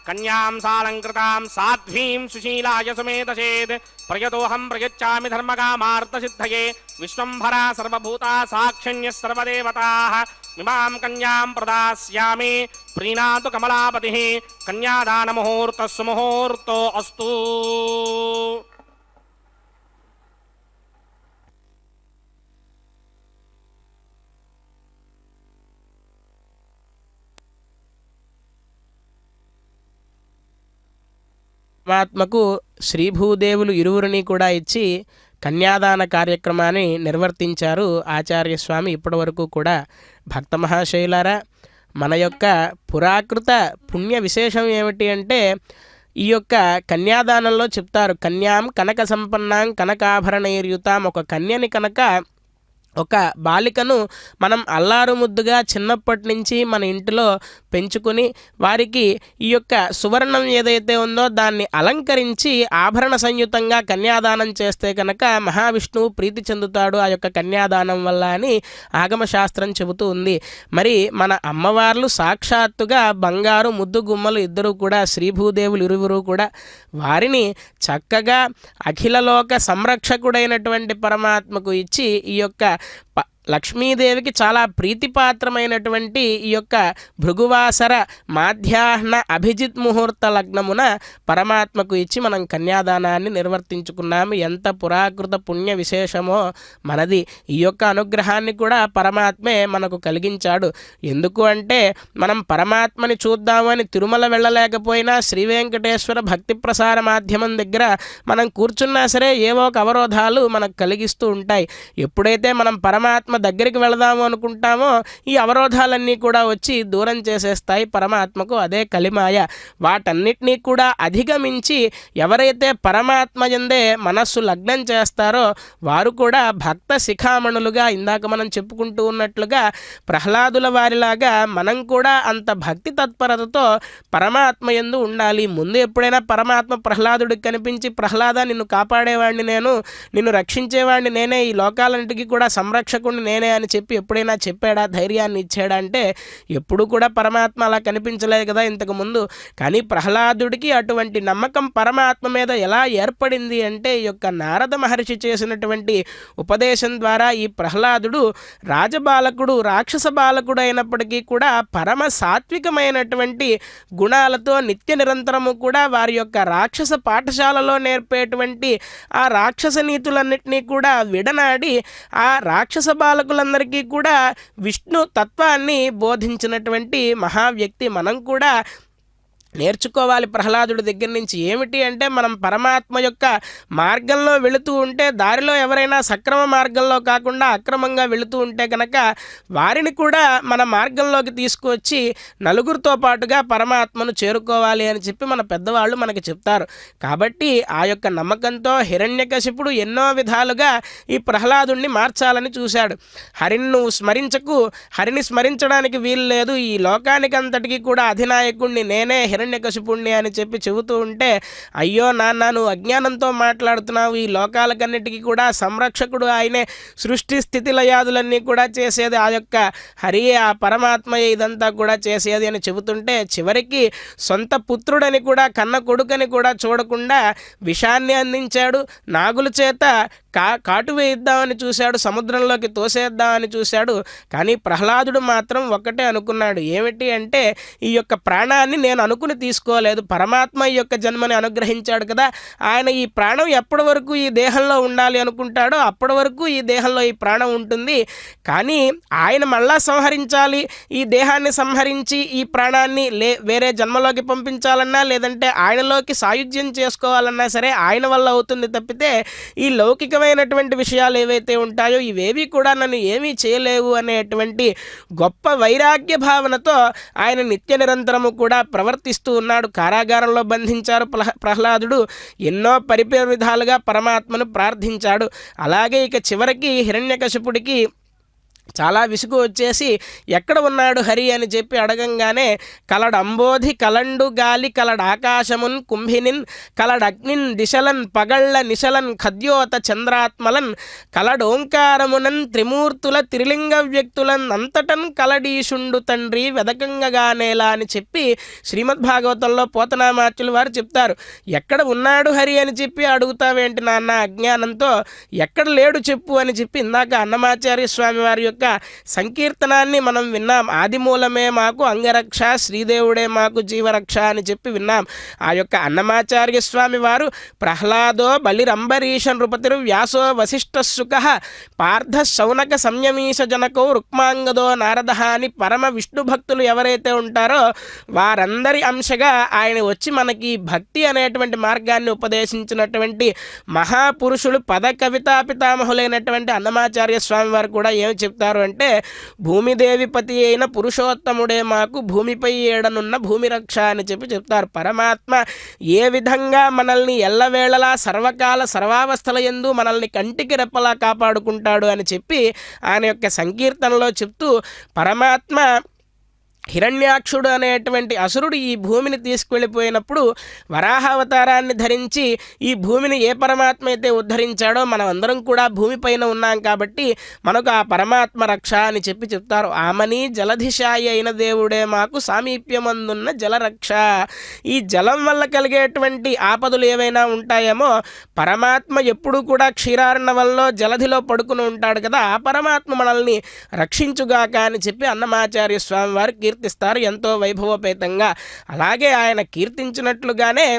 కన్యాం సాలంకృతాం సాధ్వీం సుశీలాయ సుమేధసేద్ ప్రయతోహం ప్రయచ్చామి ధర్మకామార్థసిద్ధయే విశ్వంభరా సర్వభూతా సాక్షిణ్యः సర్వదేవతాః ఇమాం కన్యాం ప్రదాస్యామి ప్రీణాతు కమలాపతిః కన్యాదానముహూర్తः సుముహూర్తో అస్తు.
పరమాత్మకు శ్రీభూదేవులు ఇరువురిని కూడా ఇచ్చి కన్యాదాన కార్యక్రమాన్ని నిర్వర్తించారు ఆచార్యస్వామి. ఇప్పటి వరకు కూడా భక్త మహాశైలారా, మన యొక్క పురాకృత పుణ్య విశేషం ఏమిటి అంటే ఈ యొక్క కన్యాదానంలో చెప్తారు, కన్యాం కనక సంపన్నాం కనకాభరణైర్యుతాం. ఒక కన్యని కనుక, ఒక బాలికను మనం అల్లారు ముద్దుగా చిన్నప్పటి నుంచి మన ఇంటిలో పెంచుకుని వారికి ఈ యొక్క సువర్ణం ఏదైతే ఉందో దాన్ని అలంకరించి ఆభరణ సంయుతంగా కన్యాదానం చేస్తే కనుక మహావిష్ణువు ప్రీతి చెందుతాడు ఆ యొక్క కన్యాదానం వల్ల అని ఆగమశాస్త్రం చెబుతూ ఉంది. మరి మన అమ్మవార్లు సాక్షాత్తుగా బంగారు ముద్దు గుమ్మలు ఇద్దరు కూడా, శ్రీభూదేవులు ఇరువురు కూడా, వారిని చక్కగా అఖిలలోక సంరక్షకుడైనటువంటి పరమాత్మకు ఇచ్చి ఈ యొక్క లక్ష్మీదేవికి చాలా ప్రీతిపాత్రమైనటువంటి ఈ యొక్క భృగువాసర మాధ్యాహ్న అభిజిత్ ముహూర్త లగ్నమున పరమాత్మకు ఇచ్చి మనం కన్యాదానాన్ని నిర్వర్తించుకున్నాము. ఎంత పురాకృత పుణ్య విశేషమో మనది. ఈ యొక్క అనుగ్రహాన్ని కూడా పరమాత్మే మనకు కలిగించాడు. ఎందుకు అంటే మనం పరమాత్మని చూద్దామని తిరుమల వెళ్ళలేకపోయినా శ్రీ వెంకటేశ్వర భక్తి ప్రసార మాధ్యమం దగ్గర మనం కూర్చున్నా సరే ఏవో ఒక అవరోధాలు మనకు కలిగిస్తూ ఉంటాయి. ఎప్పుడైతే మనం పరమాత్మ దగ్గరికి వెళదాము అనుకుంటామో ఈ అవరోధాలన్నీ కూడా వచ్చి దూరం చేసేస్తాయి పరమాత్మకు. అదే కలిమాయ. వాటన్నిటినీ కూడా అధిగమించి ఎవరైతే పరమాత్మ యందే మనస్సు లగ్నం చేస్తారో వారు కూడా భక్త శిఖామణులుగా, ఇందాక మనం చెప్పుకుంటూ ఉన్నట్లుగా ప్రహ్లాదుల వారిలాగా మనం కూడా అంత భక్తి తత్పరతతో పరమాత్మ యందు ఉండాలి. ముందు ఎప్పుడైనా పరమాత్మ ప్రహ్లాదుడికి కనిపించి, ప్రహ్లాద నిన్ను కాపాడేవాడిని నేను, నిన్ను రక్షించేవాడిని నేనే, ఈ లోకాలన్నిటికీ కూడా సంరక్షకుడిని నేనే అని చెప్పి ఎప్పుడైనా చెప్పాడా, ధైర్యాన్ని ఇచ్చాడా అంటే ఎప్పుడు కూడా పరమాత్మ అలా కనిపించలేదు కదా ఇంతకుముందు. కానీ ప్రహ్లాదుడికి అటువంటి నమ్మకం పరమాత్మ మీద ఎలా ఏర్పడింది అంటే ఈ యొక్క నారద మహర్షి చేసినటువంటి ఉపదేశం ద్వారా ఈ ప్రహ్లాదుడు రాజబాలకుడు, రాక్షస బాలకుడు అయినప్పటికీ కూడా పరమ సాత్వికమైనటువంటి గుణాలతో నిత్య నిరంతరము కూడా వారి యొక్క రాక్షస పాఠశాలలో నేర్పేటువంటి ఆ రాక్షస నీతులన్నింటినీ కూడా విడనాడి ఆ రాక్షస బాలకులందరికీ కూడా విష్ణు తత్వాన్ని బోధించినటువంటి మహా వ్యక్తి. మనం కూడా నేర్చుకోవాలి ప్రహ్లాదుడి దగ్గర నుంచి. ఏమిటి అంటే మనం పరమాత్మ యొక్క మార్గంలో వెళుతూ ఉంటే, దారిలో ఎవరైనా సక్రమ మార్గంలో కాకుండా అక్రమంగా వెళుతూ ఉంటే కనుక వారిని కూడా మన మార్గంలోకి తీసుకువచ్చి నలుగురితో పాటుగా పరమాత్మను చేరుకోవాలి అని చెప్పి మన పెద్దవాళ్ళు మనకి చెప్తారు. కాబట్టి ఆ యొక్క నమ్మకంతో హిరణ్యకశిపుడు ఎన్నో విధాలుగా ఈ ప్రహ్లాదుడిని మార్చాలని చూశాడు. హరిని నువ్వు స్మరించకు, హరిని స్మరించడానికి వీలు లేదు, ఈ లోకానికి అంతటికీ కూడా అధినాయకుడిని నేనే హిరణ్యకశిపుణ్ణి అని చెప్పి చెబుతూ ఉంటే, అయ్యో నాన్న నువ్వు అజ్ఞానంతో మాట్లాడుతున్నావు, ఈ లోకాలకన్నిటికీ కూడా సంరక్షకుడు ఆయనే, సృష్టి స్థితి లయాదులన్నీ కూడా చేసేది ఆ యొక్క హరియే, ఆ పరమాత్మయే ఇదంతా కూడా చేసేది అని చెబుతుంటే చివరికి సొంత పుత్రుడని కూడా, కన్న కొడుకని కూడా చూడకుండా విషాన్ని అందించాడు. నాగుల చేత కాటు వేయిద్దామని చూశాడు, సముద్రంలోకి తోసేద్దామని చూశాడు. కానీ ప్రహ్లాదుడు మాత్రం ఒక్కటే అనుకున్నాడు, ఏమిటి అంటే ఈ యొక్క ప్రాణాన్ని నేను అనుకుని తీసుకోలేదు, పరమాత్మ ఈ యొక్క జన్మని అనుగ్రహించాడు కదా, ఆయన ఈ ప్రాణం ఎప్పటి వరకు ఈ దేహంలో ఉండాలి అనుకుంటాడో అప్పటి వరకు ఈ దేహంలో ఈ ప్రాణం ఉంటుంది. కానీ ఆయన మళ్ళా సంహరించాలి, ఈ దేహాన్ని సంహరించి ఈ ప్రాణాన్ని వేరే జన్మలోకి పంపించాలన్నా లేదంటే ఆయనలోకి సాయుధ్యం చేసుకోవాలన్నా సరే ఆయన వల్ల అవుతుంది తప్పితే ఈ లౌకికమైనటువంటి విషయాలు ఏవైతే ఉంటాయో ఇవేవి కూడా నన్ను ఏమీ చేయలేవు అనేటువంటి గొప్ప వైరాగ్య భావనతో ఆయన నిత్య నిరంతరము కూడా ప్రవర్తిస్తూ ఉన్నాడు. కారాగారంలో బంధించారు ప్రహ్లాదుడు, ఎన్నో పరిపేర విధాలుగా పరమాత్మను ప్రార్థించాడు. అలాగే ఇక చివరికి హిరణ్యకశిపుడికి చాలా విసుగు వచ్చేసి ఎక్కడ ఉన్నాడు హరి అని చెప్పి అడగంగానే కలడంబోధి కలండు గాలి కలడాకాశమున్ కుంభినిన్ కలడగ్నిన్ దిశలన్ పగళ్ళ నిశలన్ ఖద్యోత చంద్రాత్మలన్ కలడోంకారమునన్ త్రిమూర్తుల త్రిలింగ వ్యక్తులన్ అంతటన్ కలడీషుండు తండ్రి వెదకంగగానేలా అని చెప్పి శ్రీమద్భాగవతంలో పోతనామాత్యులు వారు చెప్తారు. ఎక్కడ ఉన్నాడు హరి అని చెప్పి అడుగుతావేంటి నాన్న అజ్ఞానంతో, ఎక్కడ లేడు చెప్పు అని చెప్పి ఇందాక అన్నమాచార్య స్వామి వారి యొక్క సంకీర్తనాన్ని మనం విన్నాం. ఆదిమూలమే మాకు అంగరక్ష, శ్రీదేవుడే మాకు జీవరక్ష అని చెప్పి విన్నాం. ఆ యొక్క అన్నమాచార్య స్వామి వారు ప్రహ్లాదో బలిరంబరీష నృపతిరు వ్యాసో వశిష్ఠ సుఖ పార్థ శౌనక సంయమీష జనకో రుక్మాంగదో నారద అని పరమ విష్ణు భక్తులు ఎవరైతే ఉంటారో వారందరి అంశగా ఆయన వచ్చి మనకి భక్తి అనేటువంటి మార్గాన్ని ఉపదేశించినటువంటి మహాపురుషులు పద కవితా పితామహులైనటువంటి అన్నమాచార్య స్వామి వారు కూడా ఏమి చెప్తారు అంటే, భూమిదేవిపతి అయిన పురుషోత్తముడే మాకు భూమిపై ఏడనున్న భూమి రక్ష అని చెప్పి చెప్తారు. పరమాత్మ ఏ విధంగా మనల్ని ఎల్లవేళలా సర్వకాల సర్వావస్థల యందు మనల్ని కంటికి రెప్పలా కాపాడుకుంటాడు అని చెప్పి ఆయన యొక్క సంకీర్తనలో చెప్తూ, పరమాత్మ హిరణ్యాక్షుడు అనేటువంటి అసురుడు ఈ భూమిని తీసుకువెళ్ళిపోయినప్పుడు వరాహావతారాన్ని ధరించి ఈ భూమిని ఏ పరమాత్మ అయితే ఉద్ధరించాడో మనం అందరం కూడా భూమిపైన ఉన్నాం కాబట్టి మనకు ఆ పరమాత్మ రక్ష అని చెప్పి చెప్తారు. ఆమని జలధిశాయి అయిన దేవుడే మాకు సామీప్యమందున్న జలరక్ష. ఈ జలం వల్ల కలిగేటువంటి ఆపదలు ఏవైనా ఉంటాయేమో పరమాత్మ ఎప్పుడూ కూడా క్షీరార్ణవంలో జలధిలో పడుకుని ఉంటాడు కదా, ఆ పరమాత్మ మనల్ని రక్షించుగాక అని చెప్పి అన్నమాచార్య స్వామి వారు కీర్తిస్తారు ఎంతో వైభవపేతంగా. అలాగే ఆయన కీర్తించినట్లుగానే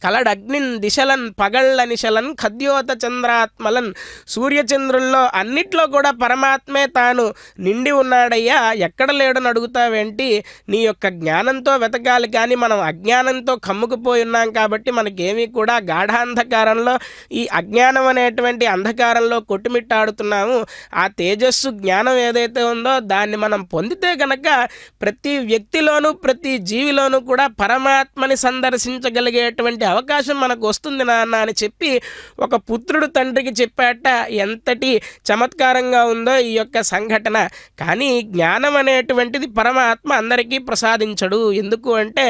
కలడగ్నిన్ దిశలన్ పగళ్ళ నిశలన్ ఖద్యోత చంద్రాత్మలన్, సూర్యచంద్రుల్లో అన్నిట్లో కూడా పరమాత్మే తాను నిండి ఉన్నాడయ్యా, ఎక్కడ లేడని అడుగుతావేంటి, నీ యొక్క జ్ఞానంతో వెతకాలి కానీ మనం అజ్ఞానంతో కమ్ముకుపోయి ఉన్నాం కాబట్టి మనకేమీ కూడా గాఢాంధకారంలో ఈ అజ్ఞానం అనేటువంటి అంధకారంలో కొట్టుమిట్టాడుతున్నాము. ఆ తేజస్సు జ్ఞానం ఏదైతే ఉందో దాన్ని మనం పొందితే కనుక ప్రతి వ్యక్తిలోనూ ప్రతి జీవిలోనూ కూడా పరమాత్మని సందర్శించగలిగేటువంటి అవకాశం మనకు వస్తుంది నాన్న అని చెప్పి ఒక పుత్రుడు తండ్రికి చెప్పాట. ఎంతటి చమత్కారంగా ఉందో ఈ యొక్క సంఘటన. కానీ జ్ఞానం అనేటువంటిది పరమాత్మ అందరికీ ప్రసాదించడు. ఎందుకు అంటే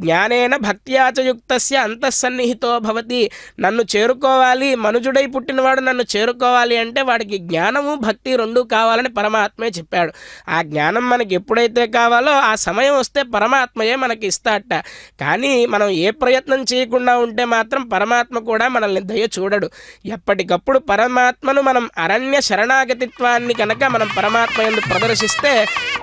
జ్ఞానేన భక్త్యాచయుక్తస్య అంతఃసన్నిహితో భవతి. నన్ను చేరుకోవాలి, మనుజుడై పుట్టినవాడు నన్ను చేరుకోవాలి అంటే వాడికి జ్ఞానము భక్తి రెండూ కావాలని పరమాత్మే చెప్పాడు. ఆ జ్ఞానం మనకి ఎప్పుడైతే కావాలో ఆ సమయం వస్తే పరమాత్మయే మనకి ఇస్తాట. కానీ మనం ఏ ప్రయత్నం చేయకుండా ఉంటే మాత్రం పరమాత్మ కూడా మనల్ని దయ చూడడు. ఎప్పటికప్పుడు పరమాత్మను మనం అరణ్య శరణాగతిత్వాన్ని కనుక మనం పరమాత్మ యందు ప్రదర్శిస్తే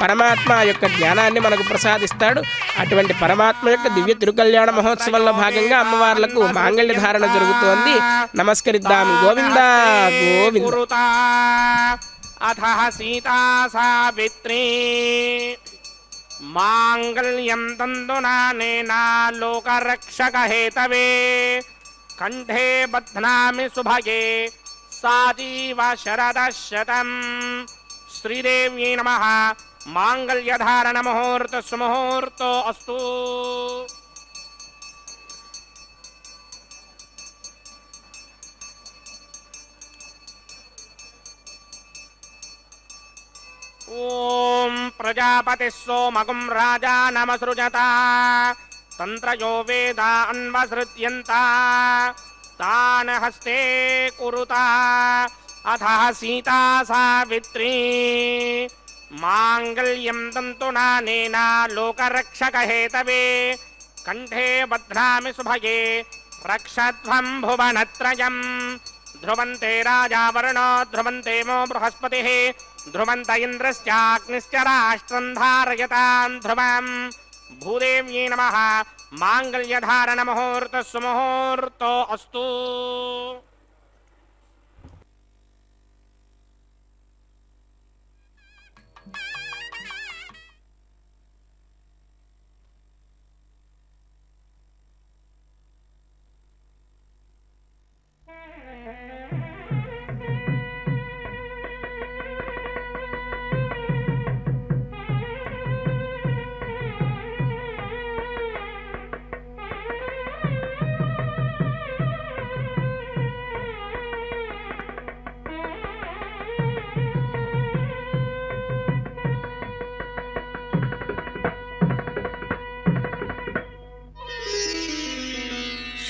పరమాత్మ యొక్క జ్ఞానాన్ని మనకు ప్రసాదిస్తాడు. అటువంటి పరమాత్మ యొక్క దివ్య తిరుకల్యాణ మహోత్సవంలో భాగంగా అమ్మవార్లకు మాంగళ్య ధారణ జరుగుతోంది. నమస్కరిద్దాం. గోవిందా గోవింద.
అథ సీతా సావిత్రీ మాంగళ్యం తంతునానేనా లోకరక్షకహేతవే కంఠే బధ్నామి సుభగే సాజీవ శరదశతం. శ్రీదేవ్యై నమః. మాంగళ్యధారణ ముహూర్త సుముహూర్తో అస్తు. ఓం ప్రజాపతి సోమగుం రాజా నమసృజత తంత్రయో వేద అన్వసృత్యంత తాన్ హస్తే కురుత. అథ సీతా సావిత్రీ మాంగళ్యం తంతునానేన లోకరక్షకహేతవే కంఠే బధ్నామి సుభగే రక్షధ్వం భువనత్రయం. ధ్రువంతే రాజా వరుణో ధ్రువంతే మో బృహస్పతిః ధ్రువంత ఇంద్రశ్చాగ్నిశ్చ రాష్ట్రం ధారయతాం ధ్రువం. భూదేవ్యై నమః. మాంగళ్యధారణ ముహూర్త సుముహూర్తో అస్తు.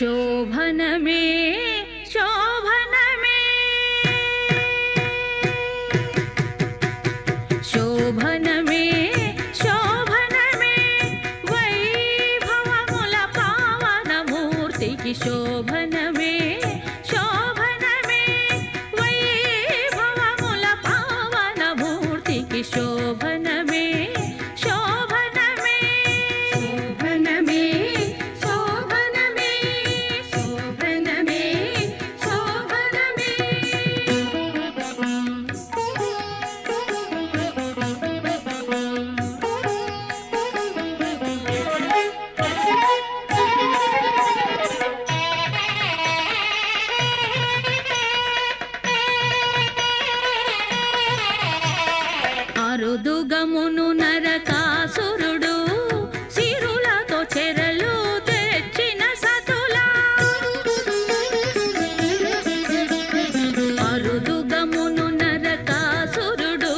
శోభనమే శోభనమే శోభనమే శోభనమే వైభవముల పావనమూర్తికి శోభనమే శోభనమే వైభవముల పావనమూర్తికి శోభనమే శోభనమే శోభనమే శోభనమే శోభనమే శోభనమే అరుదుగమును నరకాసురుడు సిరులతో చెరలు తెచ్చిన సతులా అరుదుగమును నరకాసురుడు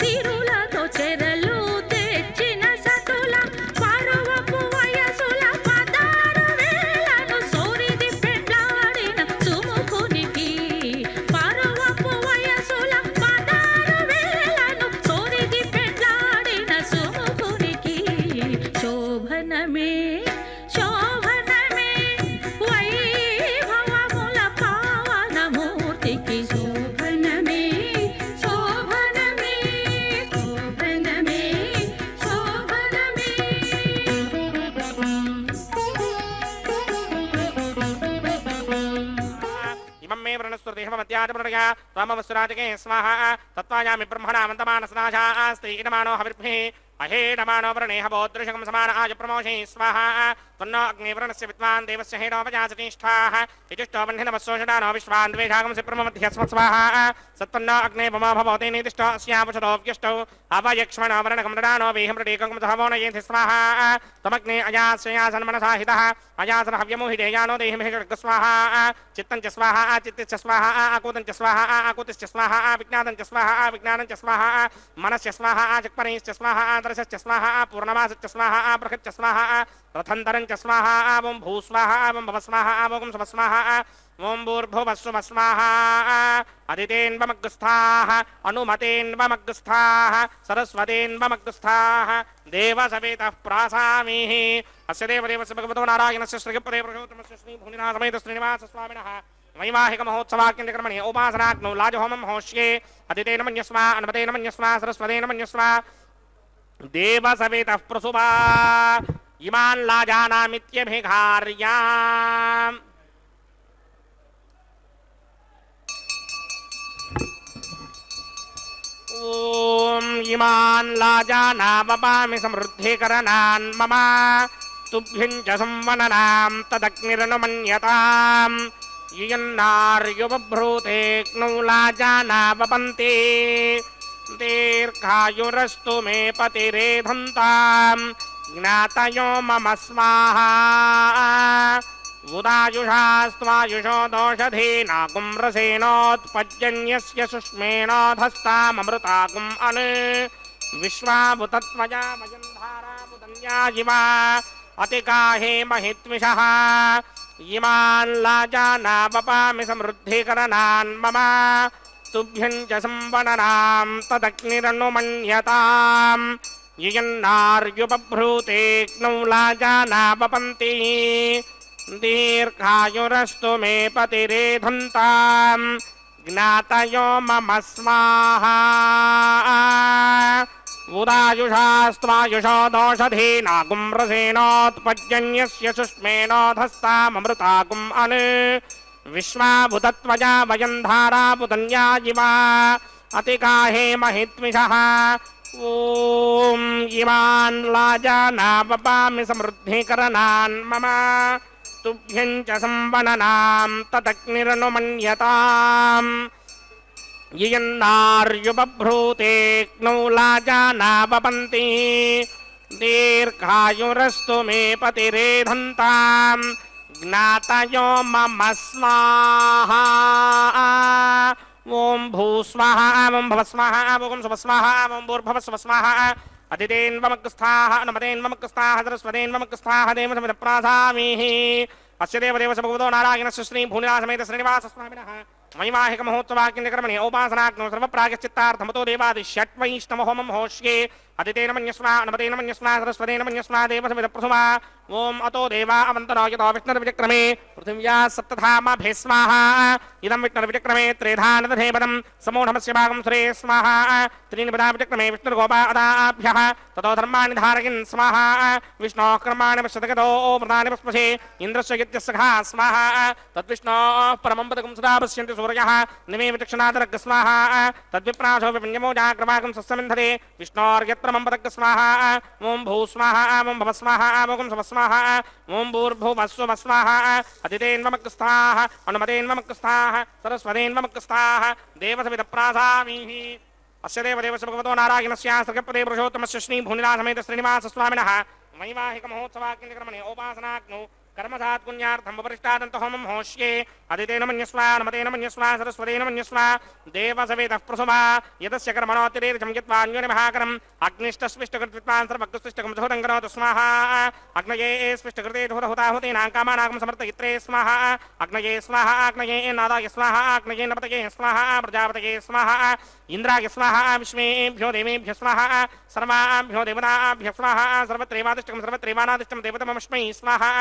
సిరులతో చెరలు తెచ్చిన సతుల పరువపు వయసుల 16,000ను సోరిది పెట్లాడిన సుముఖునికి పరువపు వయసుల 16,000ను సోరిది పెట్లాడిన సుముఖునికి శోభనమే శోభనమే వైభవముల పావనమూర్తికి శోభనమే శోభనమే శోభనమే శోభనమే
ఇమం మే వృణస్వదేహమత్యాజమృడయ త్వమవస్సురాజకే స్వాహ తత్వాయామి బ్రహ్మణామంతమానసనాశాస్తి ఇదమానో హవిర్భిః అహేడమానో వ్రణేహ బోదృశకం సమాన ఆజ ప్రమోషే స్వాహ త్వన్నో అగ్నివ్రణస్య విద్వాన్ దేవస్య హేడోపజాసతిష్ఠాః ఇతిష్టో వహ్నినమస్సోషడానో విశ్వాన్ ద్వేషాగంసి బ్రహ్మమధ్యస్మ స్వాహ సత్వన్నో అగ్నే మమ భవతే నితిష్టో అస్యాపచతో వ్యష్టౌ అవయక్ష్మణో వరణకం దడానో వేహమృడేకం సహవో నయేతి స్వాహ త్వమగ్నే అయాస్యయాసన్ మనసాహితః అయాసన హవ్యమోహిదేయానో దేహిమేష స్వాహ చిత్తం చ స్వాహ చిత్తిశ్చ స్వాహ ఆకూతం చ స్వాహ ఆకూతిశ్చ స్వాహ విజ్ఞాతం చ స్వాహ విజ్ఞానం చ స్వాహ మనస్య స్వాహ చక్పరైశ్చ స్వాహ దర్శశ్చ స్వాహ పూర్ణమాసశ్చ స్వాహ బృహచ్చ స్వాహ రథంతరం చ స్వాహ ఓం భూ స్వాహ ఓం భవ స్వాహ ఓం శుభ స్వాహ ఓం భూర్భువస్సువ స్వాహ అదితేన్వమగ్స్థాః అనుమతేన్వమగ్స్థాః సరస్వతేన్వమగ్స్థాః దేవసవేతః ప్రాసామిః అస్య దేవదేవస్య భగవతో నారాయణస్య శ్రీపదే పురుషోత్తమస్య శ్రీ భూనినాథమేత శ్రీనివాస స్వామినః వైవాహిక మహోత్సవాక్యంకర్మణి ఉపాసనాగ్నౌ లాజహోమం హోష్యే అదితేన మన్యస్వ అనుమతేన మన్యస్వ సరస్వతేన మన్యస్వ దేవసవేతః ప్రసుభా ఇమాన్ లాజానామిత్యభిఘార్యాం ఓం ఇమాన్ లాజానామపామి సమృద్ధికరణాన్ మమ తుభ్యం చ సంవననాం తదగ్నిరనుమన్యతాం యన్నార్యుబభ్రూతేక్నౌ లాజానావపంతే దీర్ఘాయురస్తు మే పతిరేధంతాం జ్ఞాతయో మమ స్వాహా ఉదాయుషాస్త్వాయుషో దోషధీనాగుం రసేనోత్పజ్జన్యస్య సుష్మేణోధస్తామమృతాగుం అను విశ్వాభుతత్వజా వయంధారాభుతన్యా ఇవా అతికాహే మహిత్విషః ఇమాన్ లాజానావపామి సమృద్ధికరణాన్ మమ తుభ్యం చ సంవననాం తదగ్నిరనుమన్యతాం యన్నార్యుబభ్రూతేక్నౌ లాజానావపంతి దీర్ఘాయురస్తు మే పతిరేధంతాం జ్ఞాతయో మమ స్వాహా ఉదాయుషాస్త్వాయుషో దోషధీనాగుం రసేనోత్పజ్జన్యస్య సుష్మేణోధస్తామమృతాగుం అను విశ్వాభుతత్వజా వయంధారాభుతన్యా ఇవా అతికాహే మహిత్విషః ఓం ఇమాన్ లాజానావపామి సమృద్ధికరణాన్ మమ తుభ్యం చ సంవననాం తదగ్నిరనుమన్యతాం యన్నార్యుబభ్రూతేక్నౌ లాజానావపంతి దీర్ఘాయురస్తు మే పతిరేధంతాం జ్ఞాతయో మమ స్వాహా ఓం భూ స్వాహ ఓం భవ స్వాహ ఓం శుభ స్వాహ ఓం భూర్భవ శుభ స్వాహ అదితేన్వమగ్స్థాః అనుమతేన్వమగ్స్థాః సరస్వతేన్వమగ్స్థాః దేవసమిత ప్రాసామిః अस्य देवदेवस्य भगवतो नारायणस्य श्री भूनिरासमेत श्रीनिवासस्वामिनः वैवाहिक महोत्सवाक्यक्रमणे औपासनाग्नौ सर्वप्रागश्चित्तार्थमतो देवादि षट्वैष्णवहोमं होष्ये अदितेन मन्यस्वा नमतेन मन्यस्वा सरस्वतेन मन्यस्वा देवसविदप्रसुमा ओम अतो देवा अवन्तरो यतो विष्णुर्विचक्रमे पृथिव्या सप्तधामाभे स्वाहा इदं विष्णुर्विचक्रमे त्रेधानदधेवदं समूढमस्य भागं सुरे स्वाहा त्रीणि पदा विचक्रमे विष्णुर्गोपादाभ्यः ततो धर्माणि धारयन् स्वाहा विष्णोः कर्माणि पश्यतगतो मृतानि पुष्पसे इन्द्रस्य यज्ञस्सखा स्वाहा तद्विष्णोः परमं पदकं सदा पश्यन्ति सूर्यः निमे विचक्षणादरग् स्वाहा तद्विप्रासो विपञ्जमो जाग्रवाकं सस्यमिन्धते विष्णोर्यत्र मम पदग् स्वाहा ओं भू स्वाहा ओं भव स्वाहा ओं सव स्वाहा ओं भूर्भुवस्व स्वाहा अदितेन्वमक्स्थाः अनुमतेन्वमक्स्थाः सरस्वतेन्वमक्स्थाः देवसविदप्रासामीः अस्य देवदेवस्य भगवतो नारायणस्य सर्गपदे पुरुषोत्तमस्य श्री भूनिलासमेत श्रीनिवासस्वामिनः वैवाहिक महोत्सवाक्यक्रमणे औपासनाग्नौ कर्मसात् पुण्यार्थं वरिष्ठादन्तहोमं होष्ये अदितेन मन्यस्वा नमतेन मन्यस्वा सरस्वतेन मन्यस्वा देवसवेतः प्रसुमा यतस्य कर्मणोऽतिरेकं यत्वान्योनिमहाकरम् अग्निष्टस्विष्टकृत्वान् सर्वकृष्टकं सुहृदं करोतु स्वाहा अग्नये स्विष्टकृते सुहृदहुताहुतीनां कामानां समर्थयित्रे स्वाहा अग्नये स्वाहा अग्नये नादाय स्वाहा अग्नये नपतये स्वाहा प्रजापतये स्वाहा इन्द्राय स्वाहा विश्वेभ्यो देवेभ्यो स्वाहा सर्वाभ्यो देवताभ्यो स्वाहा सर्वत्रैवादिष्टकं सर्वत्रैवानादिष्टं देवतमस्मै स्वाहा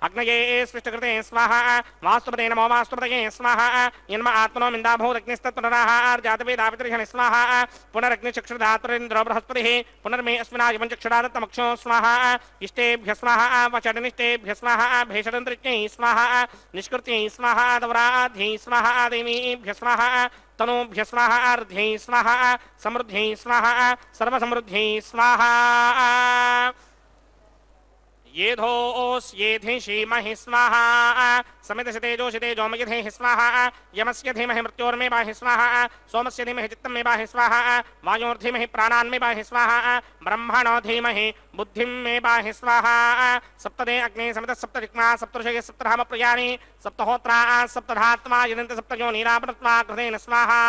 अग्नये स्विष्टकृते स्वाहा वास्तुपते नमो वास्तुपतये स्वाहा यन्म आत्मनो मिन्दाभूदग्निस्तत्पुनराहार्जातवेदापितर्षणि स्वाहा पुनरग्निचक्षुर्धात्रेन्द्रो बृहस्पतिः पुनर्मे अस्मिनाय पञ्चक्षुरादत्तमक्षो स्वाहा इष्टेभ्य स्वाहा वचनिष्टेभ्य स्वाहा भेषदन्तरिज्ञै स्वाहा निष्कृत्यै स्वाहा दवराध्यै स्वाहा देवीभ्य स्वाहा तनूभ्य स्वाहा अर्ध्यै स्वाहा समृद्ध्यै स्वाहा सर्वसमृद्ध्यै स्वाहा येधोऽस्येधि श्रीमहि स्वाहा समितशतेजोषितेजो मयधेहि स्वाहा यमस्य धीमहि मृत्योर्मे बाहि स्वाहा सोमस्य धीमहि चित्तं मे बाहि स्वाहा वायोर्धीमहि प्राणान् मे बाहि स्वाहा ब्रह्मणो धीमहि बुद्धिं मे बाहि स्वाहा सप्तदे अग्ने समितः सप्तदिक्मा सप्तऋषयः सप्तधामप्रियाणि सप्तहोत्रा सप्तधात्मा यदन्ति सप्तयो नीरापृत्वा कृतेन स्वाहा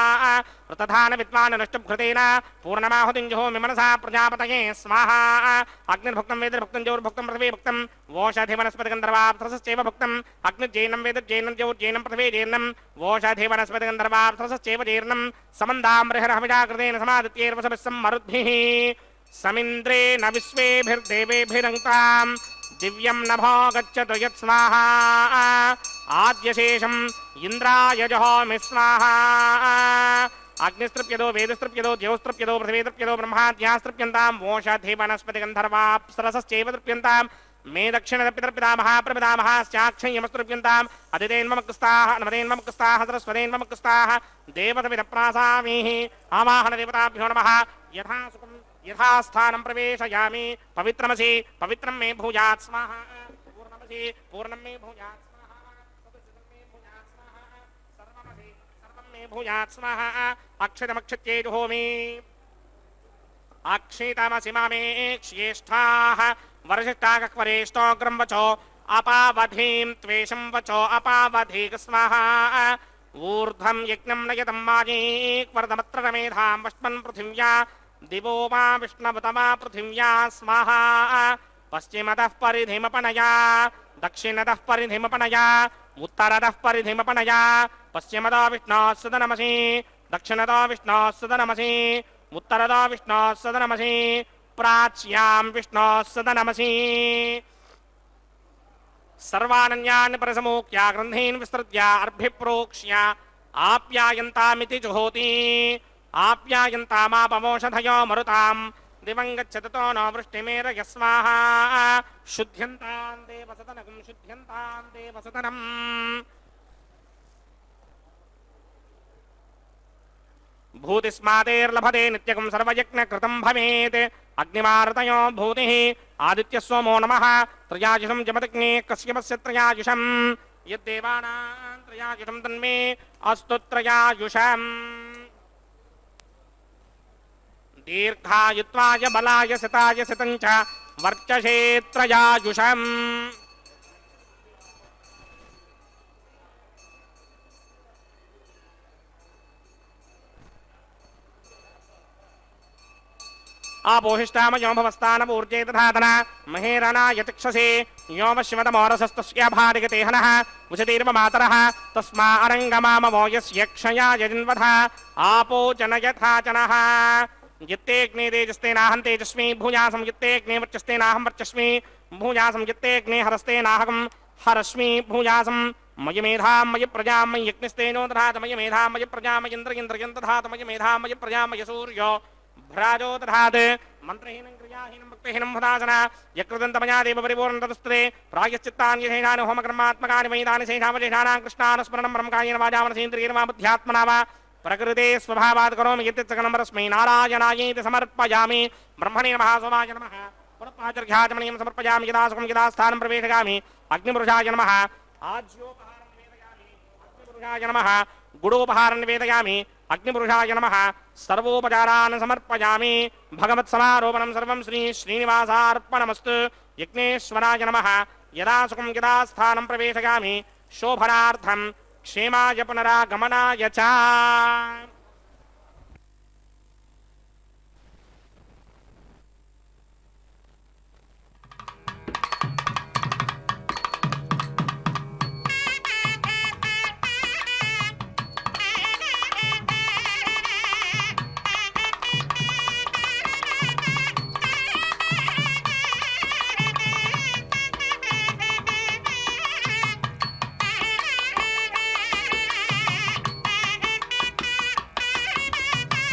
प्रतधान विद्वान् नष्टभृतेन पूर्णमाहुतिञ्जहोमि मनसा प्रजापतये स्वाहा अग्निर्भुक्तं वेदिर्भुक्तं ज्योर्भुक्तं पृथिवी भुक्तं वोषधिवनस्पतिगन्धर्वाप्सरसश्चैव भुक्तम् अग्निर्जैनं वेदिर्जैनं ज्योर्जैनं पृथिवीजैनं वोषधिवनस्पतिगन्धर्वाप्सरसश्चैव जैर्नं समन्दाम्बृहरहविजाकृतेन समादित्यैर्वसभिः मरुद्भिः समिन्द्रेण विश्वेभिर्देवेभिरङ्क्तां दिव्यं नभो गच्छतु यत् स्वाहा आद्यशेषम् इन्द्राय जहोमि स्वाहा अग्निस्तृप्यदो वेदस्तृप्यदो ज्योस्तृप्यदो पृथिवीतृप्यदो ब्रह्माद्यास्तृप्यन्तां वोषधिवनस्पतिगन्धर्वाप्सरसश्चैव तृप्यन्तां मे दक्षिणपितर्पिता महाप्रपिता महाश्चाक्षयमस्तृप्यन्ताम् अदितेन्वमक्स्ताः नमतेन्वमक्स्ताः सरस्वतेन्वमक्स्ताः देवतविदप्रासामीः आवाहनदेवताभ्यो नमः यथा सुखं यथा स्थानं प्रवेशयामि पवित्रमसि पवित्रं मे भूयात् स्वाहा पूर्णमसि पूर्णं मे भूयात् स्वाहा सदसदं मे भूयात् स्वाहा सर्वमसि सर्वं मे भूयात् स्वाहा अक्षतमक्षत्ये जुहोमि अक्षितमसि मामे ज्येष्ठाः वर्षिष्ठाकवरेष्ठोऽग्रं वचो अपावधीं त्वेषं वचो अपावधीक स्वाहा ऊर्ध्वं यज्ञं नयतं माजीक्वर्धमत्र रमेधां वष्मन् पृथिव्या दिवो मा विष्णवतमा पृथिव्या स्वाहा पश्चिमतः परिधिमपनया दक्षिणतः परिधिमपनया उत्तरतः परिधिमपनया पश्चिमतो विष्णोः सदनमसि दक्षिणतो विष्णोः सदनमसि उत्तरतो विष्णोः सदनमसि प्राच्यां विष्णोः सदनमसि सर्वानन्यान् परसमोक्ष्य ग्रन्थीन् विस्तृत्य अर्भिप्रोक्ष्य आप्यायन्तामिति जुहोति आप्यायन्तामापमोषधयो मरुतां दिवं गच्छतो न वृष्टिमेरय स्वाहा शुद्ध्यन्तां देवसदनकं शुद्ध्यन्तां देवसदनम् भूतिस्मादेर्लभते नित्यकं सर्वयज्ञकृतं भवेत् अग्निमारुतयो भूतिः आदित्यस्वमो नमः त्रयायुषं जमदग्ने कश्यपस्य त्रयायुषम् यद्देवानां त्रयायुषं तन्मे अस्तु त्रयायुषम् दीर्घायुत्वाय बलाय सिताय सितं च वर्चसे त्रयायुषम् ఆపోహిష్టామయో భవస్థానపూర్జే తథాతన మహేరణాయ చక్షసే యోమ శివతమోరసస్తస్య భారిగతే హనః ఉచతీర్మ మాతరః తస్మా అరంగమామవో యస్య క్షయాయ జన్వథ ఆపో జనయథాచనః జిత్తేగ్నే తేజస్తేనాహం తేజస్మి భూయాసం జిత్తేగ్నే వర్చస్తేనాహం వర్చస్మి భూయాసం జిత్తేగ్నే హరస్తేనాహం హరస్మి భూయాసం మయ మేధాం మయ ప్రజాం మయ యజ్ఞస్తేనో దధాత మయ మేధాం మయ ప్రజాం మయేంద్రయం దధాత మయ మేధాం మయ ప్రజాం మయ సూర్యో భ్రాజో దధాత్ మంత్రహీనం క్రియాహీనం భక్తిహీనం హదాసన యకృదంతమయా దేవ పరిపూర్ణతస్తుతే ప్రాయశ్చిత్తాని శేషాని హోమకర్మాత్మకాని వైదాని శేషావశేషానాం కృష్ణానుస్మరణం బ్రహ్మకాయేన వాచామనసేంద్రియేణ వా బుద్ధ్యాత్మనా వా ప్రకృతే స్వభావాత్ కరోమి యత్యత్సకనమరస్మై నారాయణాయేతి సమర్పయామి బ్రహ్మణే నమః సోమాయ నమః పునఃపాచర్ఘ్యాచమనీయం సమర్పయామి యదా సుఖం యదా స్థానం ప్రవేశగామి అగ్నిపురుషాయ నమః ఆజ్యోపహారం నివేదయామి అగ్నిపురుషాయ నమః గుడోపహారం నివేదయామి అగ్నిపురుషాయ నమః సర్వోపచారాన్ సమర్పయామి భగవత్సమారోపణం సర్వం శ్రీ శ్రీనివాసార్పణమస్తు యజ్ఞేశ్వరాయ నమః యదా సుఖం యదా స్థానం ప్రవేశగామి శోభనార్థం క్షేమాయ పునరాగమనాయ చ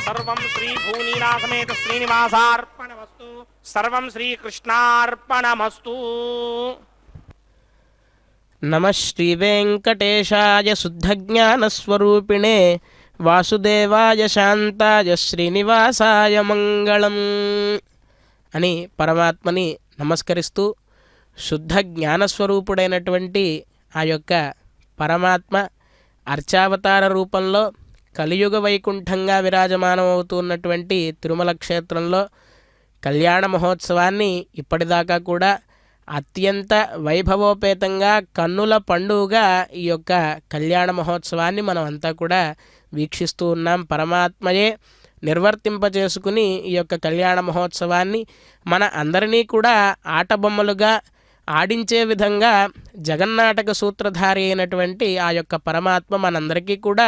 సర్వం శ్రీ భూనీలాసమేత శ్రీనివాసార్పణమస్తు సర్వం శ్రీకృష్ణార్పణమస్తు.
నమః శ్రీవేంకటేశాయ శుద్ధజ్ఞానస్వరూపిణే వాసుదేవాయ శాంతాయ శ్రీనివాసాయ మంగళం అని పరమాత్మని నమస్కరిస్తూ శుద్ధ జ్ఞానస్వరూపుడైనటువంటి ఆ యొక్క పరమాత్మ అర్చావతార రూపంలో కలియుగ వైకుంఠంగా విరాజమానమవుతున్నటువంటి తిరుమల క్షేత్రంలో కళ్యాణ మహోత్సవాన్ని ఇప్పటిదాకా కూడా అత్యంత వైభవోపేతంగా కన్నుల పండుగగా ఈ యొక్క కళ్యాణ మహోత్సవాన్ని మనం అంతా కూడా వీక్షిస్తూ ఉన్నాం. పరమాత్మయే నిర్వర్తింపజేసుకుని ఈ యొక్క కళ్యాణ మహోత్సవాన్ని మన అందరినీ కూడా ఆటబొమ్మలుగా ఆడించే విధంగా జగన్నాటక సూత్రధారి అయినటువంటి ఆ యొక్క పరమాత్మ మనందరికీ కూడా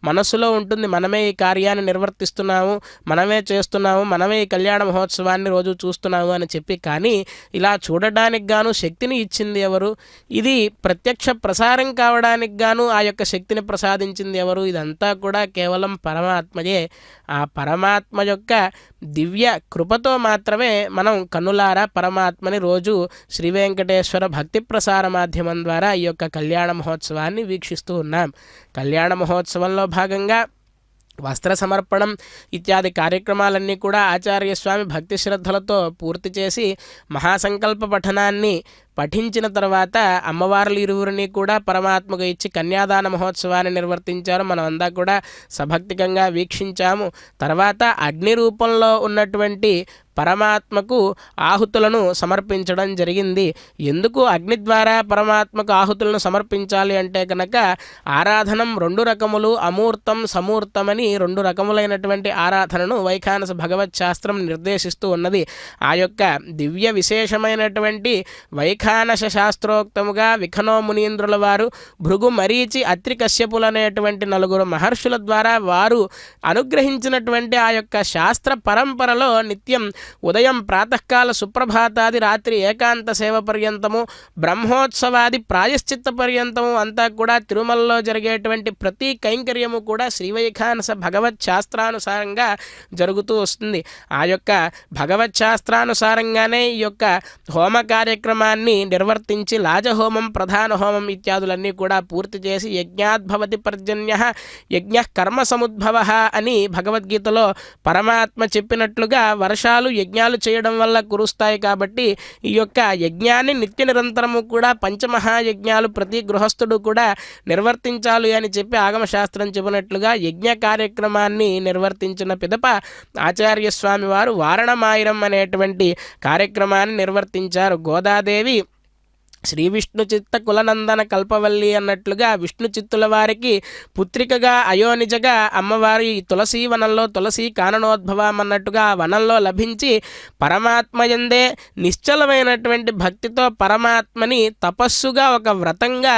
మనసులో ఉంటుంది. మనమే ఈ కార్యాన్ని నిర్వర్తిస్తున్నాము, మనమే చేస్తున్నాము, మనమే ఈ కళ్యాణ మహోత్సవాన్ని రోజు చూస్తున్నాము అని చెప్పి, కానీ ఇలా చూడడానికి గాను శక్తిని ఇచ్చింది ఎవరు, ఇది ప్రత్యక్ష ప్రసారం కావడానికి గాను ఆ యొక్క శక్తిని ప్రసాదించింది ఎవరు, ఇదంతా కూడా కేవలం పరమాత్మయే. ఆ పరమాత్మ యొక్క దివ్య కృపతో మాత్రమే మనం కన్నులారా పరమాత్మని రోజు శ్రీ వెంకటేశ్వర భక్తి ప్రసార మాధ్యమం ద్వారా ఈ యొక్క కళ్యాణ మహోత్సవాన్ని వీక్షిస్తూ ఉన్నాం. కళ్యాణ మహోత్సవంలో భాగంగా వస్త్ర సమర్పణం ఇత్యాది కార్యక్రమాలన్నీ కూడా ఆచార్య స్వామి భక్తి శ్రద్ధలతో పూర్తి చేసి మహాసంకల్ప పఠనాన్ని పఠించిన తర్వాత అమ్మవార్లు ఇరువురిని కూడా పరమాత్మకు ఇచ్చి కన్యాదాన మహోత్సవాన్ని నిర్వర్తించారు. మనమంతా కూడా సభక్తికంగా వీక్షించాము. తర్వాత అగ్ని రూపంలో ఉన్నటువంటి పరమాత్మకు ఆహుతులను సమర్పించడం జరిగింది. ఎందుకు అగ్ని ద్వారా పరమాత్మకు ఆహుతులను సమర్పించాలి అంటే కనుక ఆరాధనం రెండు రకములు, అమూర్తం సమూర్తమని రెండు రకములైనటువంటి ఆరాధనను వైఖానస భగవత్ శాస్త్రం నిర్దేశిస్తూ ఉన్నది. ఆ యొక్క దివ్య విశేషమైనటువంటి వైఖానస శాస్త్రోక్తముగా విఖనో మునీంద్రుల వారు భృగు మరీచి అత్రి కశ్యపులనేటువంటి నలుగురు మహర్షుల ద్వారా వారు అనుగ్రహించినటువంటి ఆ యొక్క శాస్త్ర పరంపరలో నిత్యం ఉదయం ప్రాతకాల సుప్రభాతాది రాత్రి ఏకాంత సేవ పర్యంతము బ్రహ్మోత్సవాది ప్రాయశ్చిత్త పర్యంతము అంతా కూడా తిరుమలలో జరిగేటువంటి ప్రతి కైంకర్యము కూడా శ్రీవైఖానస భగవత్ శాస్త్రానుసారంగా జరుగుతూ వస్తుంది. ఆ యొక్క భగవత్ శాస్త్రానుసారంగానే ఈ యొక్క హోమ కార్యక్రమాన్ని నిర్వర్తించి లాజహోమం ప్రధాన హోమం ఇత్యాదులన్నీ కూడా పూర్తి చేసి యజ్ఞాద్భవతి పర్జన్య యజ్ఞ కర్మ సముద్భవ అని భగవద్గీతలో పరమాత్మ చెప్పినట్లుగా వర్షాలు యజ్ఞాలు చేయడం వల్ల కురుస్తాయి. కాబట్టి ఈ యొక్క యజ్ఞాన్ని నిత్య నిరంతరము కూడా పంచమహాయజ్ఞాలు ప్రతి గృహస్థుడు కూడా నిర్వర్తించాలి అని చెప్పి ఆగమశాస్త్రం చెప్పినట్లుగా యజ్ఞ కార్యక్రమాన్ని నిర్వర్తించిన పిదప ఆచార్య స్వామి వారు వారణమాయిరం అనేటువంటి కార్యక్రమాన్ని నిర్వర్తించారు. గోదాదేవి శ్రీ విష్ణు చిత్త కులనందన కల్పవల్లి అన్నట్లుగా విష్ణు చిత్తుల వారికి పుత్రికగా అయోనిజగా అమ్మవారి తులసీ వనంలో తులసీ కాననోద్భవం అన్నట్టుగా ఆ వనంలో లభించి పరమాత్మయందే నిశ్చలమైనటువంటి భక్తితో పరమాత్మని తపస్సుగా ఒక వ్రతంగా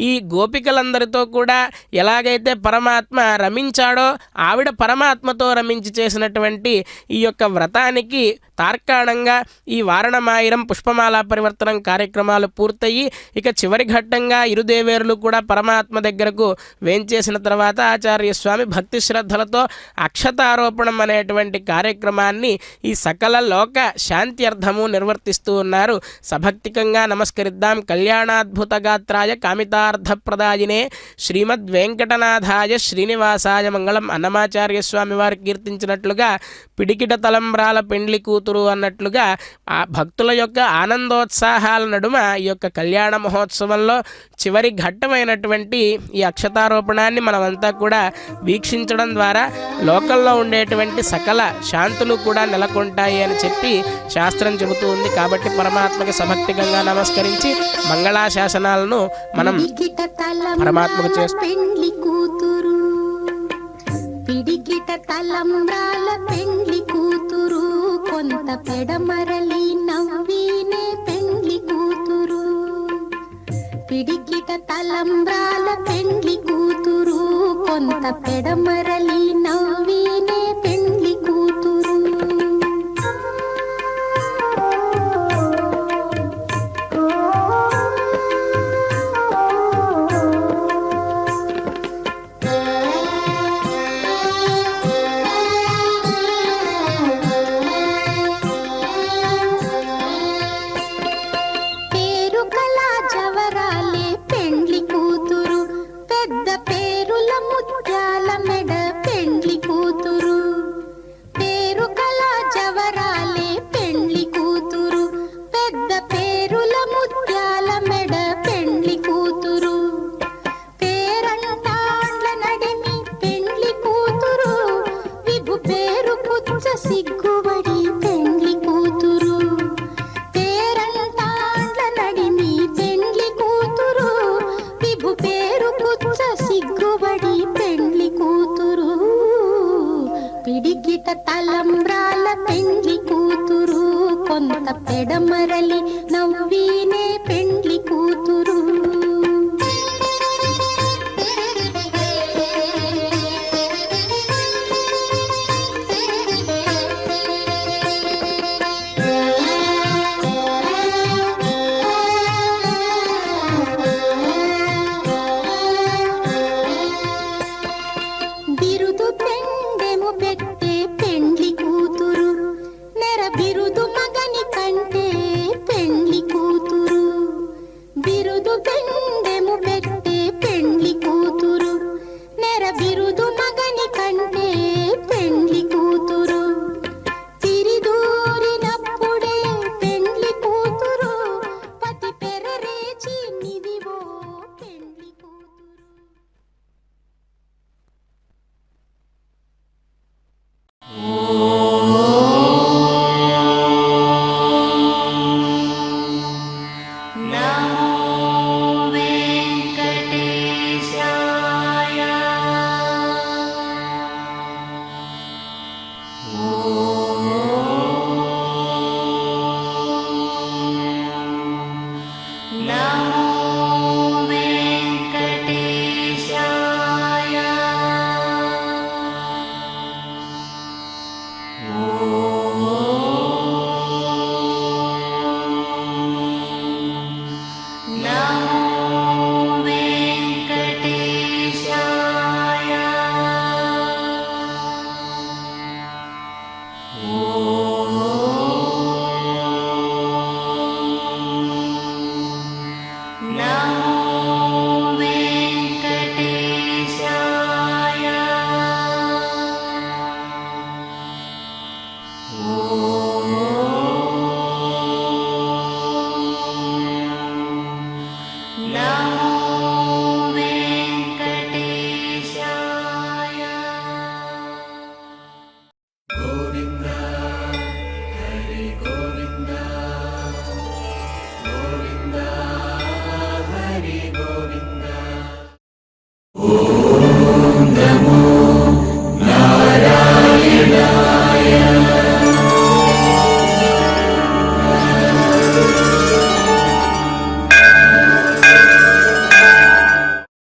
ఈ గోపికలందరితో కూడా ఎలాగైతే పరమాత్మ రమించాడో ఆవిడ పరమాత్మతో రమించి చేసినటువంటి ఈ యొక్క వ్రతానికి తార్కాణంగా ఈ వారణమాయిరం పుష్పమాల పరివర్తనం కార్యక్రమాలు పూర్తయి ఇక చివరి ఘట్టంగా ఇరుదేవేరులు కూడా పరమాత్మ దగ్గరకు వేంచేసిన తర్వాత ఆచార్య స్వామి భక్తి శ్రద్ధలతో అక్షతారోపణం అనేటువంటి కార్యక్రమాన్ని ఈ సకల లోక శాంతి అర్థము నిర్వర్తిస్తూ ఉన్నారు. సభక్తికంగా నమస్కరిద్దాం. కళ్యాణాద్భుత గాత్రాయ కామితార్థప్రదాయినే శ్రీమద్ వెంకటనాథాయ శ్రీనివాసాయ మంగళం. అన్నమాచార్య స్వామి వారు కీర్తించినట్లుగా పిడికిట తలంబ్రాల పెండ్లి కూతురు అన్నట్లుగా ఆ భక్తుల యొక్క ఆనందోత్సాహాల నడుమ ఈ యొక్క కళ్యాణ మహోత్సవంలో చివరి ఘట్టమైనటువంటి ఈ అక్షతారోపణాన్ని మనమంతా కూడా వీక్షించడం ద్వారా లోకల్లో ఉండేటువంటి సకల శాంతులు కూడా నెలకొంటాయి అని చెప్పి శాస్త్రం చెబుతూ ఉంది. కాబట్టి పరమాత్మకి సభక్తికంగా నమస్కరించి మంగళాశాసనాలను మనం పరమాత్మకు
కూతురు పిడికిట తలంబ్రాల పెండ్లి కూతురు కొంత పెడమరలి నవ్వినే పెండ్లి కూతురు పిడికిట తలంబ్రాల పెండ్లి కూతురు కొంత పెడమరలి నవ్వినే పెండ్లి కూతురు సిగ్గుబడి పెండ్లి కూతురు పేరంటాండ్ల నడిమి పెండ్లి కూతురు విభు పేరు పుచ్చ సిగ్గుబడి పెండ్లి కూతురు పిడికిట తలంబ్రాల పెండ్లి కూతురు కొంత పెడమరలి నవ్వినే పెండ్లి కూతురు